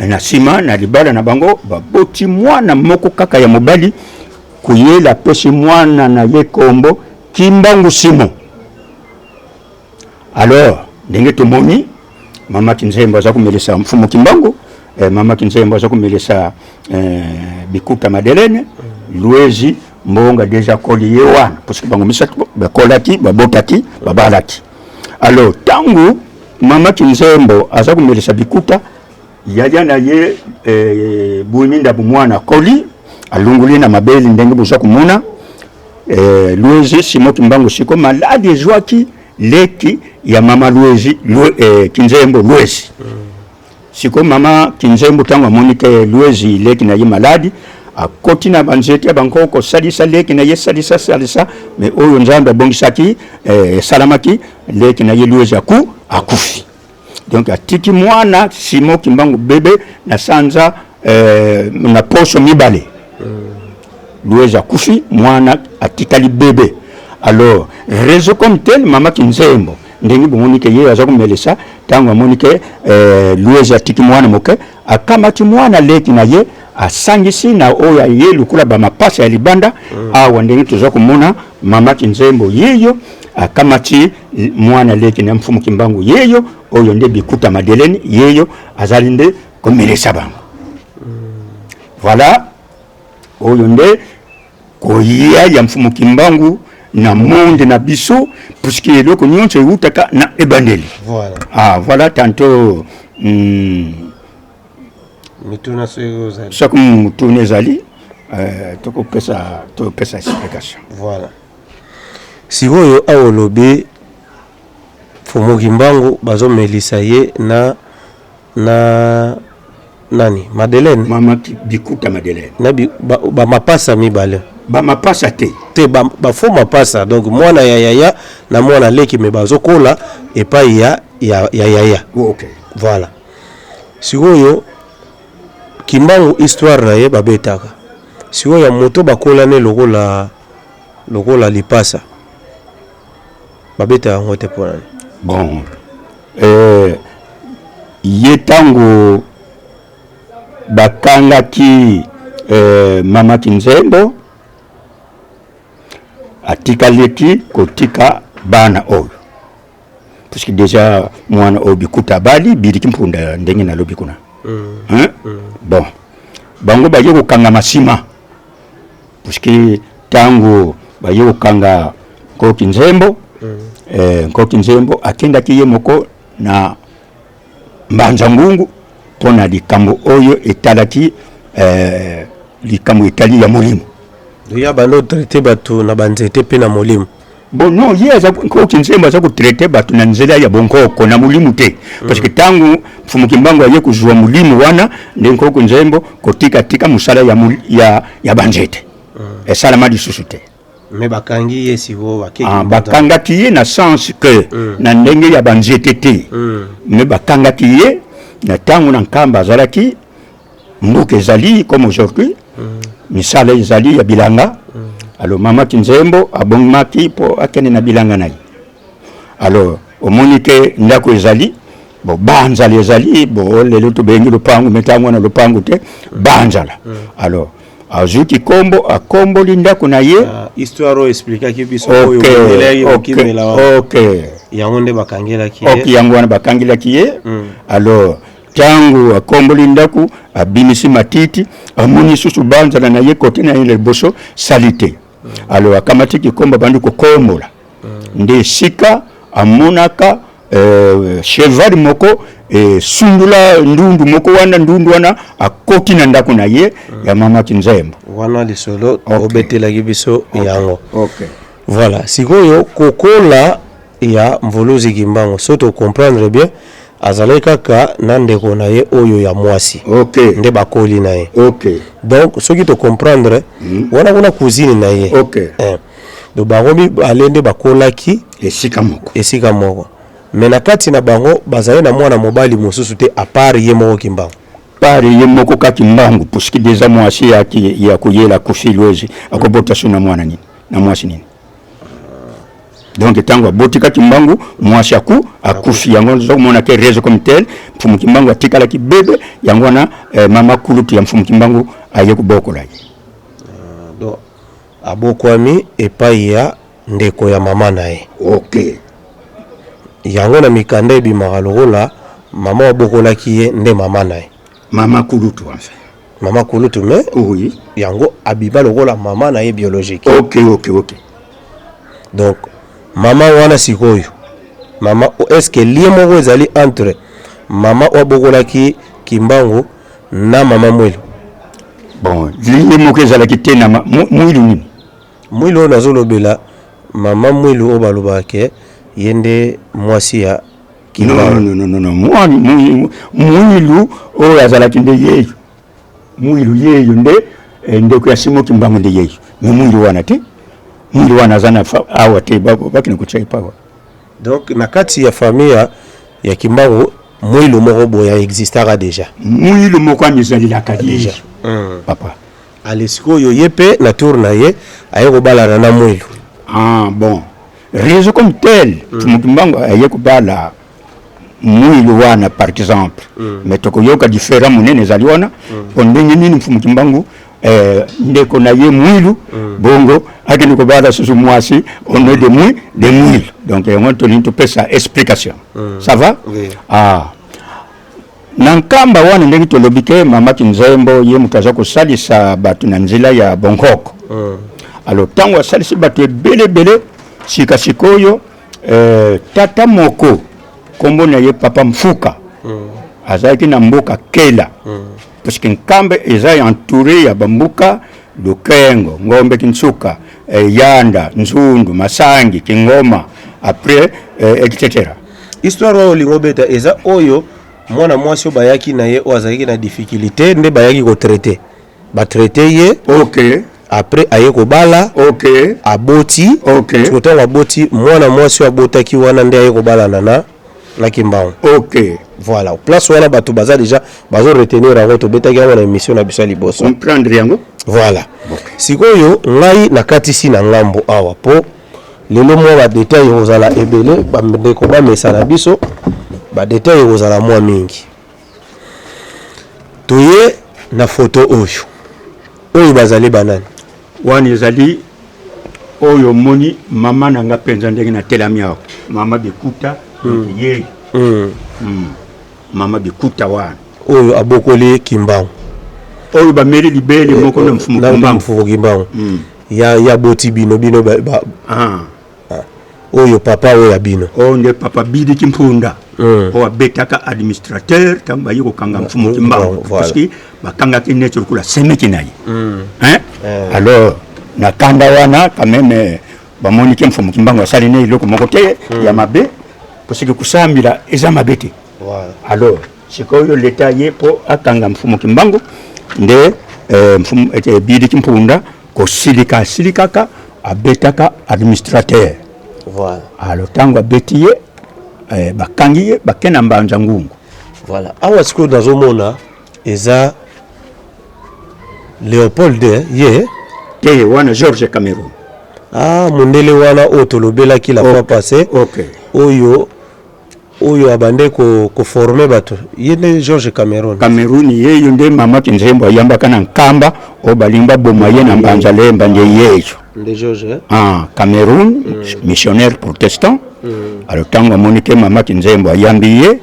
na sima na libala na bango baboti mwana moko kaka ya mobali Kuyela pesi mwana na ye kombo Kimbangu Simo. Alors ndenge tumoni mama Kinzembo aza kumelesa mfumo Kimbangu mama Kinzembo aza kumelesa Bikuta Madeleine Louezi mbonga deja koli yewana parce que bango misatu bakolaki babotaki babalaki. Alors tangu mama Kinzembo aza kumelesa Bikuta yaya na ye buiminda bumwana koli alunguli na mabeli ndenge buza kumuna Louezi Simo Kimbangu siko maladi ezwaki leki ya mama Louezi Kinzembo Louezi siko mama Kinzembo tangu amonike Louezi leki na ye maladi akoti na banzete ya bankoko salisa leki na ye salisa mais oyo Nzambe abongisaki salamaki leki na ye Louezi akufi. Donc atiki mwana Simo Kimbangu bebe na sanza na poso mibale Louezi akufi mwana atikali bebe. Alors réseau comme tel mama Kinzembo ndenge bomonike ye aza kumelesa tangu amonike Louezi atiki mwana moke akamati mwana leki na ye asangisi na oya ye lukula ba mapasa ya libanda awa ndenge toza kumona mama Kinzembo yeyo akamati mwana leki na mfumu Kimbangu yeyo oyo nde Bikuta Madeleine yeyo azali nde komelesa bango. Voilà oyo nde koya ya mfumu Kimbangu na monde na biso puisque eloko nyonso eutaka na ebandeli. Voilà. Voilà tantôt mituna soyo chaque mutune zali toko pesa explication. Voilà. Sikoyo awolobe Mfumu Kimbangu bazo melisa ye na nani Madeleine mama Bikuta Madeleine na ba mapasa mibale ba mapasa te ba fo mapasa donc mwana ya yaya na mwana leki me bazo kola epai ya yaya. OK. Voilà. Sikoyo Kimbangu histoire na ye babetaka sikoyo moto bakola ne lokola lipasa babeta ngote pona. Bon yetango bakangaki mama Kinzembo atikaleki kotika bana oyo parce que déjà mwana oyo Bikuta bali biriki mpunda ndenge na lobi kuna bon bango baye kokanga masima parce que tango baye kokanga ko Kinzembo ko Kinzembo akendaki ye moko na mbanza ngungu pona likambo oyo etalaki likambo etali ya molimo ya bano traité batu na banzete pe na molimo. Bon non yeza ko Kinzembo aza ko traité batu na nzela ya bonkoko na molimo te parce que tangu Mfumu Kimbangu aye kuzwa molimo wana ndengo ko Kinzembo kotika musala ya banzete esala mali susu te. mais bakangi ye siko bakeki bakangaki ye na sens que na ndenge ya banzete te mais bakangaki ye na ntango na nkamba azalaki mboka ezali comme aujourd'hui misala ezali ya bilanga alors mama Kinzembo abongmaki po akende na bilanga na ye alors omoni ke ndako ezali bo banzala ezali bo lelo tobengi lopango metango na lopango te banzala alors azuki kombo akomboli ndako na ye histoire expliquer ki biso oyo yango nde bakangela ki yango wana bakangela ki ye alors tangu akomboli ndako abimisi matiti amoni susu banzala na ye kote na ile boso salite alors akamati ki komba bandu ko kombola nde sika amonaka cheval moko sundula ndundu moko wana ndundu wana akoti na ndako na ye ya mama Kinzembo wana lisolo obetela kibiso yango voilà sikoyo kokola ya mvuluzi Kimbangu soto comprendre bien azalai kaka na ndeko na ye oyo ya mwasi nde bakoli na ye donc soki to comprendre wana kuna cousine na ye do bango alende bakolaki esika moko mais na kati na bango bazali na mwana mobali mosusu te à part ye moko Kimbangu pari ye moko ka Kimbangu puisque déjà mwasi yaki ya kuyela kufilwezi akobota suna mwana nini na mwasi nini donc tango botika Kimbangu mwasi akufi yango zo mona ke rezo comme tel mfumu Kimbangu atikala ki bebe yango na mama kulutu ya mfumu Kimbangu aye kubokola ye do abokwami epai ya ndeko ya mama na ye yango na mikanda ebimaka lokola mama abokolaki ye nde mama na ye mama kulutu en fait mama kulutu mais oui yango abiba lokola mama na ye biologique donc mama wana sikoyo mama est-ce que lié moko ezali entre mama abokolaki Kimbangu na mama Mwilu bon lié moko ezalaki te na Mwilu nini Mwilu nazolobela mama Mwilu obalobake yende mwasi ya Kimbangu non Mwilu o azalaki nde yeyo Mwilu yeyo nde ndeko ya simo Kimbangu nde yeyo mais Mwilu wana te Mwilu wana zana awa te bakina kuchai pawa donc na kati ya famille ya Kimbangu Mwilu moko boya existara déjà Mwilu moko anizali la kadija papa alesiko yo yepe na tour na ye aye kobala na Mwilu bon réseau comme tel Kimbangu aye kobala Mwilu wana par exemple mais tokoyoka différent munene zali wana ondenge nini mfumu Kimbangu ndeko na ye Mwilu bongo akini kobala susu mwasi on est de Mwilu donc on te pesa explication ça va nankamba wana ndenge tolobike mama Kinzembo ye mutaza kosalisa batu na nzela ya Bongoko alors tango asalisi batu bele sika sikoyo tata moko kombo na ye papa Mfuka azaki na mboka Kela parce que nkambe eza entouré ya bambuka Lukengo Ngombe Kinsuka Yanda Nzundu Masangi Kingoma après etc. histoire oyo lingobeta eza oyo mwana mwasi bayaki na ye ozaki na difficulté nde bayaki ko traiter ba traiter ye après aye ko bala aboti soto aboti mwana mwasi abotaki wana nde aye ko bala na Kimbangu voilà place wana bato baza déjà bazo retenir yango to betaki yango na émission na biso liboso comprendre yango voilà sikoyo ngai na katisi na ngambo awa po lelo mwa ba détail ozala ebele ba ndeko ba mesana biso ba détail ozala mwa mingi toye na photo oyo bazali banani wani ezali oyo moni mama nanga penza ndenge na telami awo mama Bikuta ye mama Bikuta wana oyo abokoli Kimbangu oyo bameli libele moko na mfumu Kimbangu ya boti bino oyo papa oyo ya bino nde papa Bidi Kimpunda o abetaka administrateur tamba yiko kanga mfumu Kimbangu parce que bakanga kinecho kula semeki nayi alors na kanda wana quand même bamoni ke mfumu Kimbangu asali ne iloko moko te ya mabe parce que kusambila eza mabete alors sikoyo leta ye po akanga mfumu Kimbangu nde mfumu Bidi Kimpunda ko silikaka abetaka administrateur. Voilà. Alors tango abeti ye bakangi ye bakena mbanja ngungu. Voilà. Awa siko nazomona eza Léopold ye te wana Georges Cameroun. Mondele wana oyo tolobelaki la fois passée. OK. Oyo abande ko former bato. Ye ne Georges Cameroun. Cameroun ye yonde mama kinzembo ayambaka na nkamba o balimba boma ye na mbanja lemba nde yejo. De Georges. Cameroun, missionnaire protestant. Alors tango monike mama kinzembo ayambi ye.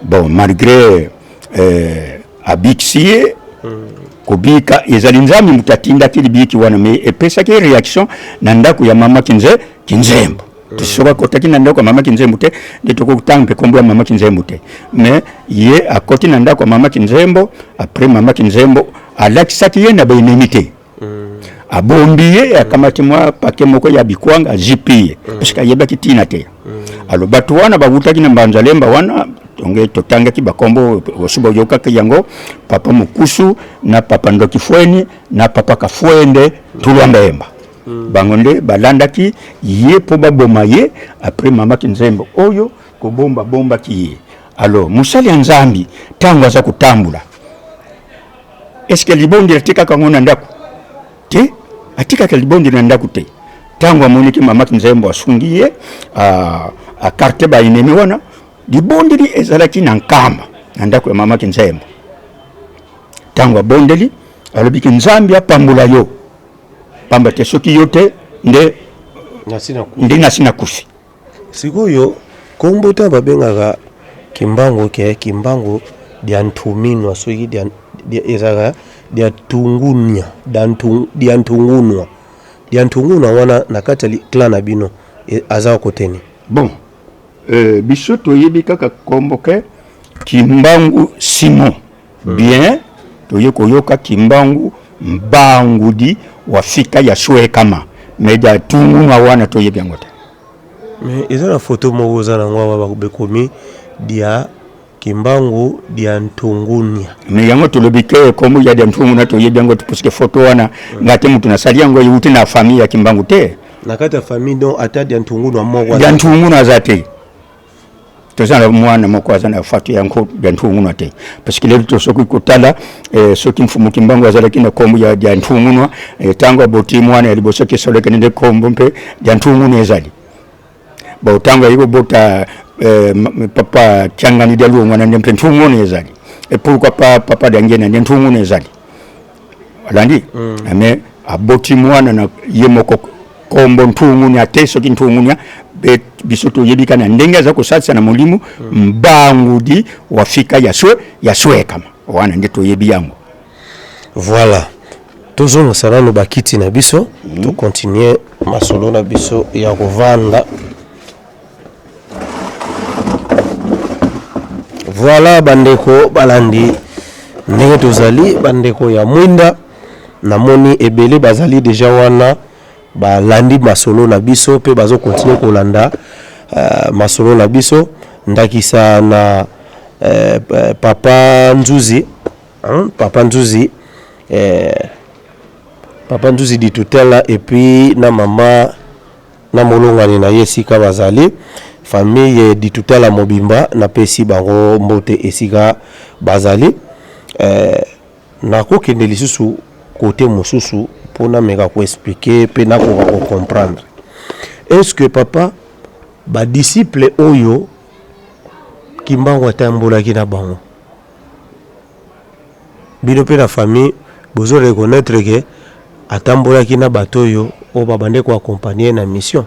Bon, malgré abixie kobika ezali nzambi mutatinda kilibiki wana me epesa ke reaction na ndako ya mama kinzembo. Tusoka kotaki na ndako ya mama kinzembo te ndetoko kutampe kombo ya mama kinzembo te. Mais ye akoti na ndako ya mama kinzembo après mama kinzembo alakisaki ye na bainimité. Abombiye akamati mwa pake moko ya bikwanga jipiye parce que yebaki tina te. Alors batu wana babutaki na mbanja lemba wana onge totanga ki bakombo osubo yoka ke yango papa mukusu na papa ndoki fweni na papa kafwende tulwambemba. Bangonde balandaki ye po baboma ye après mama kinzembo oyo ko bomba ki ye. Alors musali nzambi tango aza kutambula. Est-ce que libondi atika kangona ndako? Te atika libondi na ndako te. Tango amoniki mama kinzembo asungiye a carte ba inemi wana libondeli ezalaki na nkamba na ndako ya mama kinzembo. Tango abondeli alobiki nzambi apambula yo pamba te soki yote nde nasina kufi. Sikoyo kombo ta babengaka kimbango dia ntuminwa soki dia ezaka dia tungunya dia ntungunwa wana nakati clan na bino aza koteni. Bon, biso toyebi kaka kombo ke Kimbangu Simon. Bien, toyoka Kimbangu Mbangudi wafika ya shwe kama meja tungunwa wana toyebi yango te. Mais eza na photo moko za na ngwa bakomi dia Kimbangu dia ntungunya. Mais yango tolobike kombo ya dia ntunguna toyebi yango parce que photo wana ngate mutu na sali yango yuti na famille ya Kimbangu te. Nakati ya famille donc ata dia ntungunwa moko. Dia ntunguna zate. Tozana mwana moko azana fatu yango dia ntunguna te. Parce que lelo tosoki kotala soki mfumu Kimbangu azalaki na kombo ya dia ntungunwa tango boti mwana liboso ke soleke nde kombo mpe dia ntunguna ezali. Ba tango yiko bota papa changani de lu mwana ndempe ntunguna ezali. Et pourquoi pas papa dangena ntunguna ezali. Alandi mais aboti mwana na yemoko kombo ntunguna te soki ntunguna bisoto yebika na ndenge za kosatsa na mulimu mbangudi wafika yaswe kama wana ndeto yebi yango. Voilà. Tozo salano bakiti na biso to continuer masolo na biso ya kovanda. Voilà bandeko balandi ndenge tozali bandeko ya mwinda namoni ebele bazali deja wana balandi masolo na biso pe bazo continuer kolanda masolo na biso ndakisa na papa Nzuzi papa Nzuzi di tutela et puis na mama na molongani na yesika bazali famille di tutela mobimba na pesi bango mbote esika bazali na kokende lisusu côté mosusu pona meka ko expliquer pe na ko comprendre. Est-ce que papa ba disciple oyo Kimbangu atambola ki na bango bino pe la famille bozo reconnaître que atambola ki na batoyo o babande ko accompagner na mission.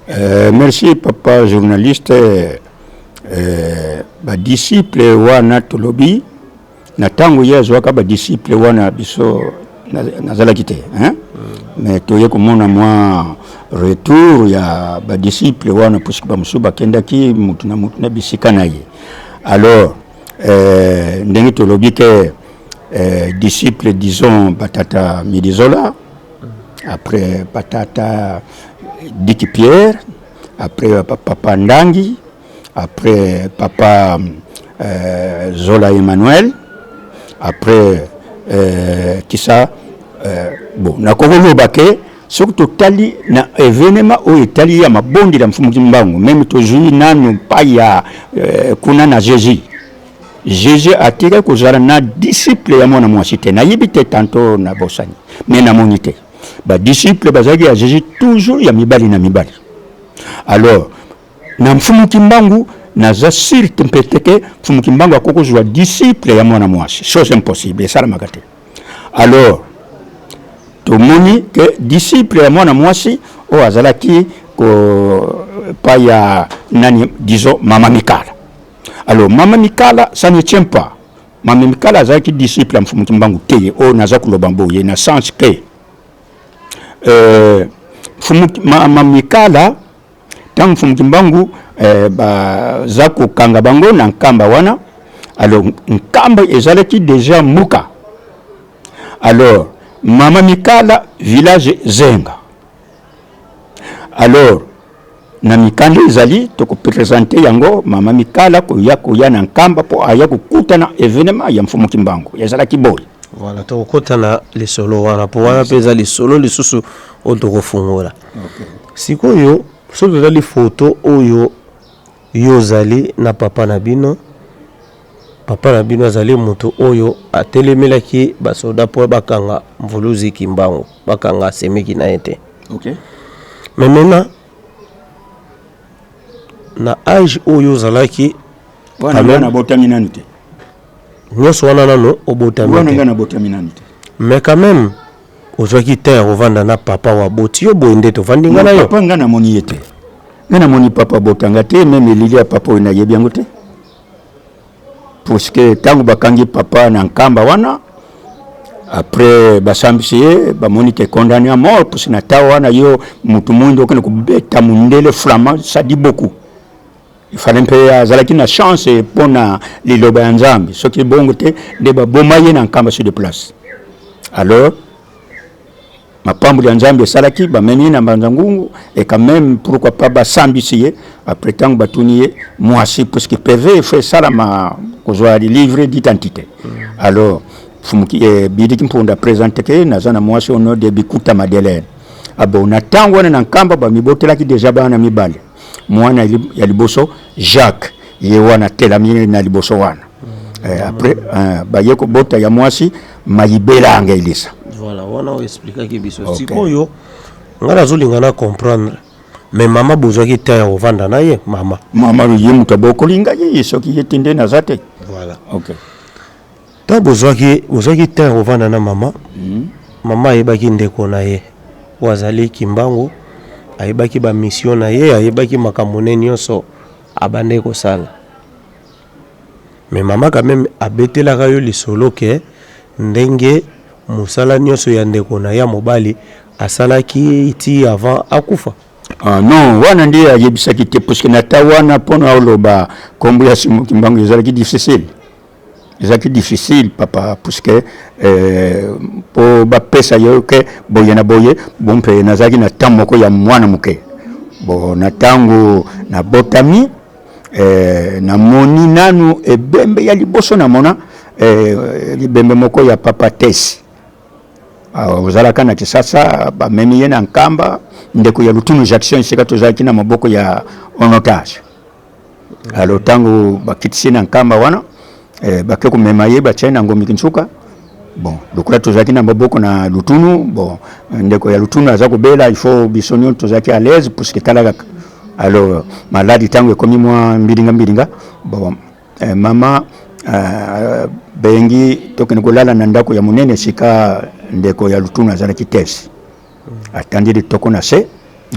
Merci papa journaliste. Ba disciple wana tolobi na tango yezo ka ba disciple wana biso nazalaki te mais toye komona mwa retour ya ba disciple wana puisque ba musuba kendaki mutu na bisika na ye. Alors ndenge tolobi ke disciple disons Batata Midizola, après Batata Diki Pierre, après papa Ndangi, après papa Zola Emmanuel, après qui ça bon na kokoloba ke soki totali na événement oyo etali ya mabondi la mfumu kimbangu même tozwi nanu pa ya kuna na Jésus atire kozala na disciple ya mwana mwasi te nayebi te tanto na bosani mais namoni te badisciple bazalaki ya Jésus toujours ya mibali na mibali. Alors na mfumu kimbangu naza siri tempeteke mfumu kimbangu akokozwa disciple ya mwana mwasi, chose impossible esalamaka te. Alors tomoni que disciple ya mwana mwasi o azalaki ko pa ya nani disons Mama Mikala. Alors Mama Mikala ça ne tient pas. Mama Mikala azalaki disciple ya mfumu kimbangu te o naza kuloba mboye na sens que Mama Mikala tant mfumu kimbangu baza kokanga bango na nkamba wana. Alors nkamba ezalaki déjà muka. Alors Mama Mikala village Zenga. Alors na mikanda ezali toko présenter yango Mama Mikala koya na nkamba po aya kokutana événement ya mfumu kimbangu ezalaki boy. Voilà, tokotana les solo wana po wana peza les solo les susu otokofungola. Okay. Sikoyo soki ezali photo oyo yozali na papa na bino azali moto oyo atelemelaki basoda po bakanga mvuluzi kimbangu bakanga semeki na ete. Okay. Mais maintenant na âge oyo zalaki wana botami nanu te. Nyonso wana nano obotami te. Wana botami nanu te. Mais quand même ozwaki te ovanda na papa wa boti yo boende to vandi ngana yo. Papa ngana moni ete. Ngana moni papa botanga te même elili ya papa na yebi yango te. Parce que tangu bakangi papa na nkamba wana après basambisi bamoni te condamné à mort parce que na tawa wana yo mutu mundo kana kubeta mundele flamand ça dit beaucoup. Il fallait un peu azalaki na chance pona liloba ya Nzambe soki bongo te nde babomaye na nkamba sur de place. Alors mapambo ya Nzambe salaki bameni na banzangungu et quand même pourquoi pas basambisi après tangu batuniye mwasi parce que PV fait salama kozwa livre d'identité. Alors fumuki bidiki mpunda présenter ke nazana mwasi ono de Bikuta Madeleine. Abo na tango na nkamba ba mibotelaki déjà bana mibale. Mwana ya liboso Jacques ye wana telami na liboso wana. Après ba yeko bota ya mwasi mayibela anga ilisa. Voilà, wana o expliquer ki biso. Okay. Sikoyo ngana zolingana comprendre. Mais mama bozwaki te ya ovanda na ye mama. Mama ye mutaboko linga ye soki yetinde na zate. Voilà. OK. Ta bozwaki te ya ovanda na mama. Mama ayebaki ndeko na ye. Wazali kimbangu ayebaki ba mission na ye, ayebaki makambo nyonso abande kosala. Mais mama quand même abetelaka yo lisolo ke ndenge musala nyonso ya ndeko na ya mobali asalaki iti avant akufa. Ah non, wana ndiye ayebisaki te parce que nata wana pona oloba kombo ya simu kimbangu ezalaki difficile. Ezalaki difficile papa parce que po ba pesa yo ke boye na boye bompe nazaki na tamoko ya mwana muke. Bo na tango na botami na moni nanu ebembe ya liboso na mona libembe moko ya papa Tesi. Ozalaka na kisasa ba memi ye na nkamba ndeko ya Lutunu Jackson sika tozalaki na maboko ya onotage. Alors tango bakitisi na nkamba wana bake kumema ye bachena ngomi kinsuka. Bon, lokula tozalaki na maboko na Lutunu, bon ndeko ya Lutunu aza kubela il faut bisonio tozalaki à l'aise parce que talaga. Alors maladi tango ekomi mwa mbilinga bon mama bengi tokene kolala na ndako ya munene sika ndeko ya Lutunu azalaki Tesi. Atandiri toko na se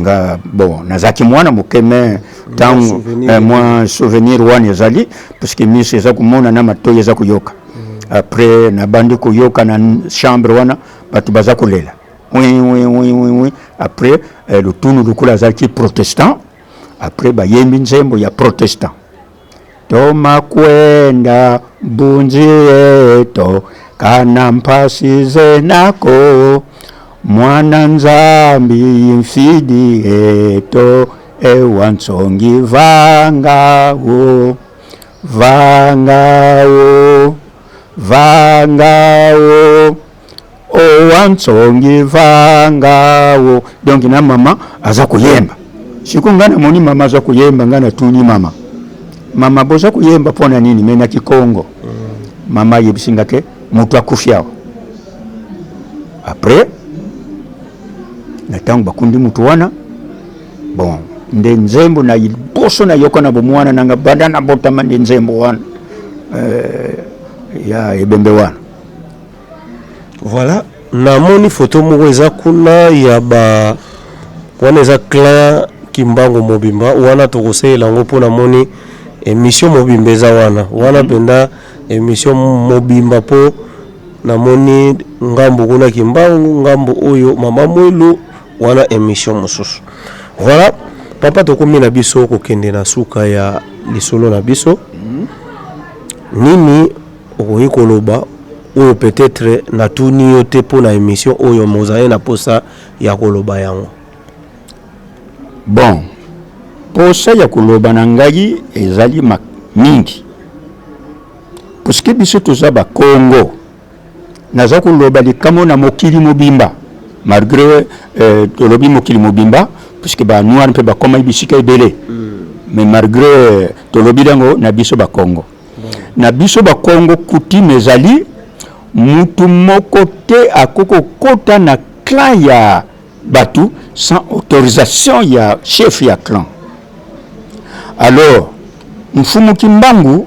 nga bon nazaki mwana mukeme tangu moi souvenir wana ezali parce que mise eza kumona na matoyi eza kuyoka. Après na bandi kuyoka na chambre wana batu baza kolela. Oui. Après Lutunu lukula azalaki protestant. Après bayembi nzembo ya protestant. Toma kwenda bunzi eto kana mpasize nako mwana Nzambi mfidi eto ewansongi vangawo owansonge vangawo donc na mama aza kuyemba siku ngana moni mama aza kuyemba ngana tuni mama boza kuyemba pona nini mena kikongo mama yebisinga ke mutu akufyao après natangu bakundi mutu wana bon nde nzembo na iboso na yoko na bomwana nanga banda na botama nde nzembo wana ya ebembe wana voilà namoni photo moko eza kuna ya ba wana eza clan Kimbangu Mobimba wana tokosela yango mpo namoni émission Mobimba eza wana penda émission Mobimba po namoni ngambo kuna Kimbangu ngambo oyo mama Mwelu wana émission mosusu voilà papa tokomi na biso kokende na suka ya lisolo na biso nini okoki koloba oyo peut-être na tuni yo te po na émission oyo mozaye na posa ya koloba yango bon posa ya koloba na ngai ezali mingi puisque biso toza ba Congo naza koloba likamo na mokili mobimba malgré tolobi mokili mobimba puisque ba noir mpe ba koma bisika ebele mais malgré tolobi dango na biso ba Congo na biso ba Congo coutume ezali mutu moko te akoko kota na clan ya batu sans autorisation ya chef ya clan. Alors mfumu Kimbangu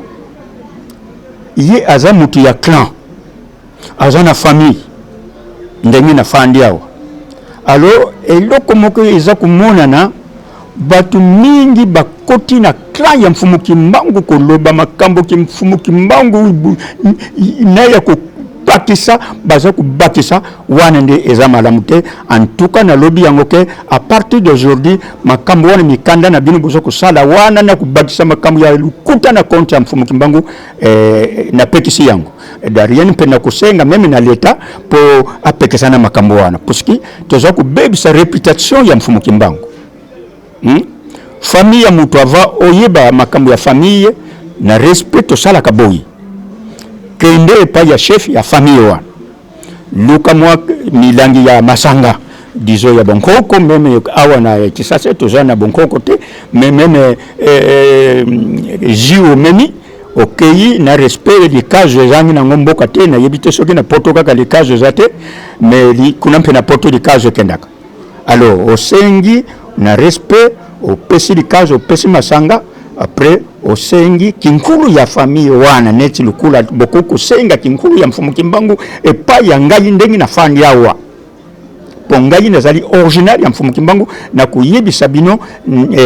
ye aza mutu ya clan aza na famille ndenge na fandi awa. Alors eloko moko eza kumonana batu mingi bakoti na clan ya mfumu Kimbangu koloba makambo ki mfumu Kimbangu na ya bakisa baza kubakisa wana nde eza malamu te. En tout cas na lobi yango ke à partir d'aujourd'hui makambo wana mikanda na bino bozo kusala wana na kubakisa makambo ya lukuta na konti ya mfumu Kimbangu na pekisi yango darien pena kusenga meme na leta po apekisa na makambo wana puisque toza kubebisa reputation ya mfumu Kimbangu. Famille ya mutu ava oyeba makambo ya famille na respect sala kaboyi kende pa ya chef ya famille wana luka mwa milangi ya masanga dizo ya Bonkoko meme awa na Kisasa toza na Bonkoko te meme jiu memi okei na respect les cases zangi na ngomboka te na yebite soki na poto kaka les cases zate mais kuna mpe na poto les cases kendaka. Alors osengi na respect opesi les cases opesi masanga après osengi kinkulu ya famille wana neti lukula bokuku senga kinkulu ya mfumu Kimbangu epa ya ngai ndengi na fandi awa pongai nazali original ya mfumu Kimbangu na kuyebisa bino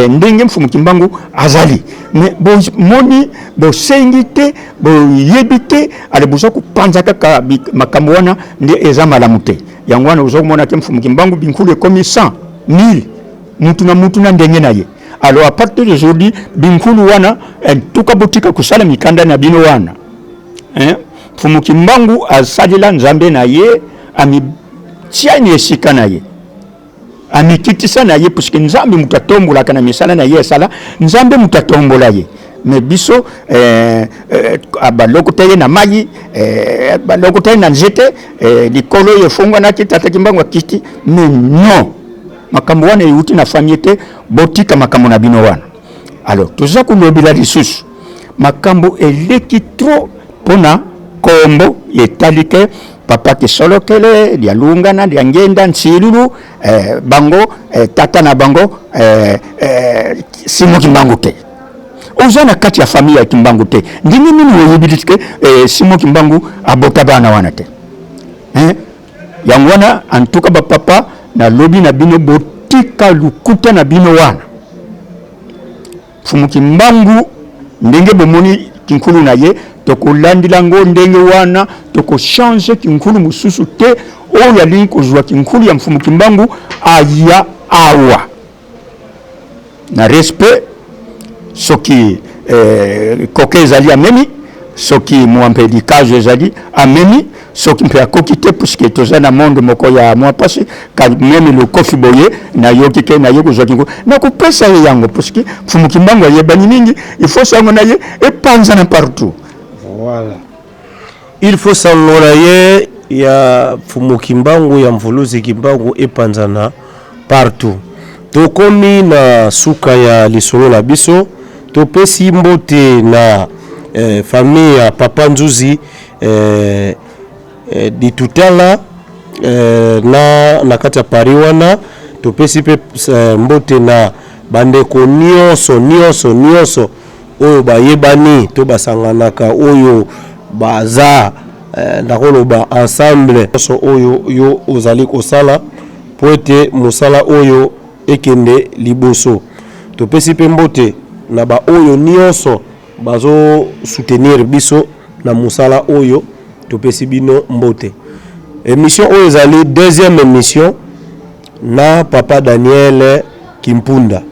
ndenge mfumu Kimbangu azali mais bo moni bo sengi te bo yebite ale buza kupanza kaka makambo wana nde eza malamu te yango wana uzo mona ke mfumu Kimbangu binkulu ekomi 100,000 mutu na ndenge na ye. Alors à partir d'aujourd'hui binkulu wana tuka botika kusala mikanda na bino wana mfumu Kimbangu asalila nzambe na ye ami tiani esika na ye amikitisa na ye puisque nzambe mutatombola kana misala na ye sala nzambe mutatombola ye mais biso abaloko teye na mayi baloko teye na nzete likolo yefunga na kitata Kimbangu akiti mais non makambo wana yuti na famille te botika makambo na bino wana. Alors toza kulobila lisusu makambo eleki trop pona kombo etalike papa kisolokele dia lungana dia ngenda nsilulu bango tata na bango Simon Kimbangu te ozana kati ya famille ya Kimbangu te ndini nini woyibitike Simon Kimbangu abota bana wana te yango wana antuka ba papa na lobi na bino botika lukuta na bino wana mfumu Kimbangu ndenge bomoni kinkulu na ye tokolandila ngo ndenge wana toko change kinkulu mususu te oyo ali kozwa kinkulu ya mfumu Kimbangu aya awa na respect soki koke ezali amemi soki muampedi kazo ezali amemi soki mpe akokite puisque toza na monde moko ya mwa pasi ka meme le kofi boye na yoki ke na yoko zoki na kupesa yango puisque mfumu Kimbangu yebani mingi il faut sango na ye epanza na partout. Voilà, il faut s'envoyer ya Fumu Kimbangu ya Mvuluzi Kimbangu epanzana partout. Tokomi na suka ya lisolo na biso, topesi mbote na famille ya Papa Nzuzi di tutela na kati ya pariwana. Topesi pe mbote na bandeko nyonso oyo bayebani to basanganaka oyo baza nakoloba ensemble so oyo yo ozali kosala po ete mosala oyo ekende liboso. Topesi pe mbote na ba oyo nyonso bazo soutenir biso na mosala oyo, topesi bino mbote. Émission oyo ezali deuxième émission na Papa Daniel Kimpunda,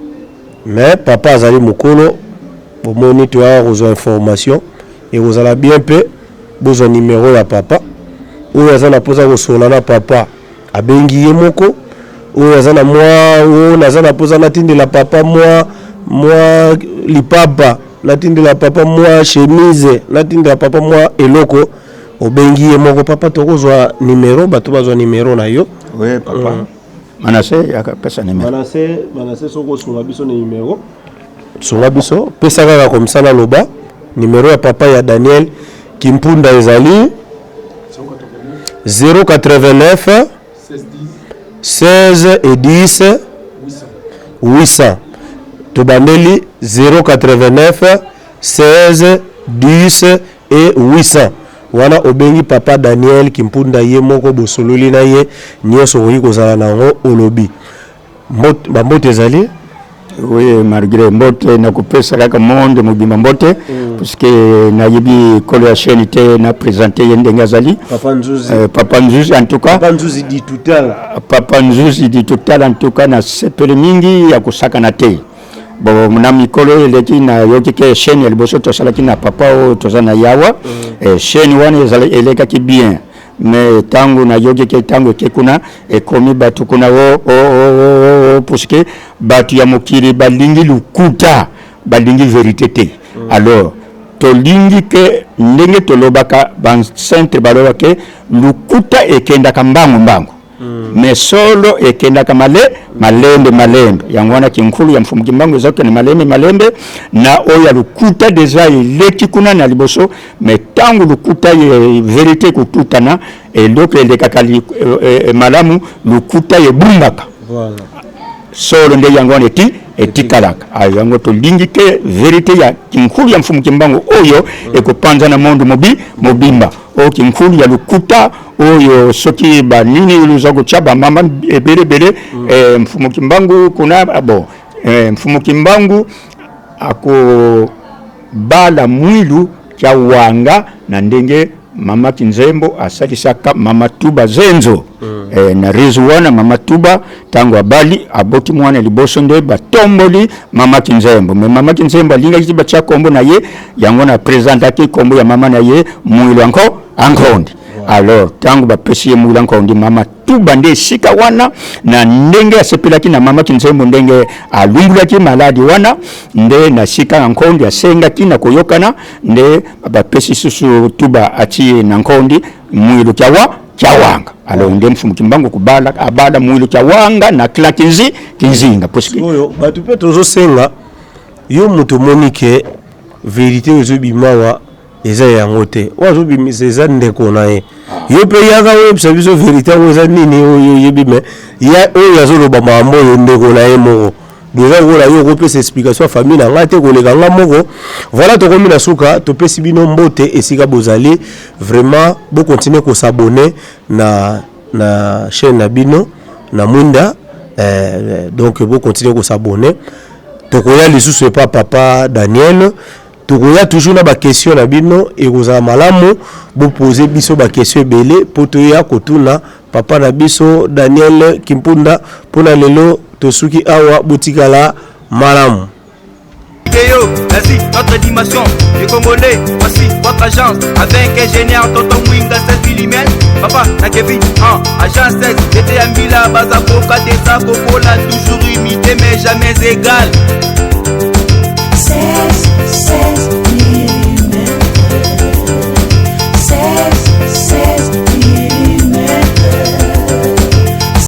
mais papa azali mokolo bomoni to ya rezo information et vous allez bien pe besoin numéro ya papa oyo azana poza ko sola na papa abengi ye moko oyo azana moi oyo nazana poza na tindi la papa moi lipapa na tindi la papa moi chemise na tindi la papa moi eloko obengi ye moko papa tokozwa numéro bato bazwa numéro na yo. Oui papa. Manase akapesa numéro. Manase soko sunga biso numéro. Sunga biso pesa kaka comme ça na loba numéro ya papa ya Daniel Kimpunda ezali 089 16 et 10 800. Tobandeli 089 16 10 et 800. Wana obengi papa Daniel Kimpunda ye moko bosololi na ye nyoso oyi kozala nango olobi. Mbote ezali? Oui, malgré mbote na kupesa kaka monde mobima mbote parce que na yebi kolo ya chaîne te na présenter yende ngazali Papa Nzuzi en tout cas Papa Nzuzi di total en tout cas na sepele mingi ya kusaka na te. Bon mna mikolo eleki na yokike chaîne ya liboso to salaki na papa o tozana yawa chaîne wana eleka ki bien mais tango na yokike tango kekuna ekomi batu kuna parce que batu ya mokiri balingi lukuta balingi vérité te. Alors tolingi ke ndenge tolobaka ban centre baloba ke lukuta ekenda kambangu mais solo ekenda kamale malembe yangwana kinkulu ya Mfumu Kimbangu zote ni malembe na oya lukuta deja eleki kuna na liboso mais tangu lukuta ye vérité kututana eloko elekakali malamu lukuta ye bumbaka voilà solo nde yangwana etikalaka ayo yango tolingi ke vérité ya kinkulu ya Mfumu Kimbangu oyo ekopanza na monde mobimba o kinkulu ya lukuta oyo soki ba nini luzago chaba mama ebele Mfumu Kimbangu kuna Mfumu Kimbangu ako bala mwilu kya wanga na ndenge mama Kinzembo asalisaka mama Tuba Zenzo na Rizwana mama Tuba tango abali aboti mwana liboso nde batomboli mama Kinzembo mais mama Kinzembo alinga kiba cha kombo na ye yango na presentaki kombo ya mama na ye mwilu ankondi. Alors tango bapesi mwilu ankondi mama Tuba nde sika wana na ndenge asepelaki na mama Kinzembo ndenge alumbulaki maladi wana nde na sika ankondi asengaki na koyokana nde bapesi susu Tuba achi na nkondi mwilu kyawanga. Alors nde Mfumu Kimbangu kubala abala mwilu kyawanga na kila kinzinga parce oyo batu pe tozo senga yo mutu monike vérité ozobimawa eza yango te wazobimisa eza ndeko na ye yo pe yaka oyo biso vérité oyo nini oyo yebime ya oyo azoloba mambo yo ndeko na ye moko déjà voilà yo repese explication famille na ngate koleka nga moko. Voilà tokomi na suka topesi bino mbote esika bozali vraiment bo continuer ko s'abonner na chaîne na bino na Mwinda donc bo continuer ko s'abonner tokoya lisusu pa papa Daniel tokoya toujours na ba question na bino et koza malamu bo poser biso ba question belé poto ya kotuna papa na biso Daniel Kimpunda pona lelo tosuki awa butikala malamu. Vidéo, vas-y, notre dimension, les Congolais, voici votre agence, avec ingénieur Tonton Mwinga 16 mm, papa, na Kevin, agence 16, j'étais à Mila, Bazako, Kadesa, Kokola, toujours imité mais jamais égal.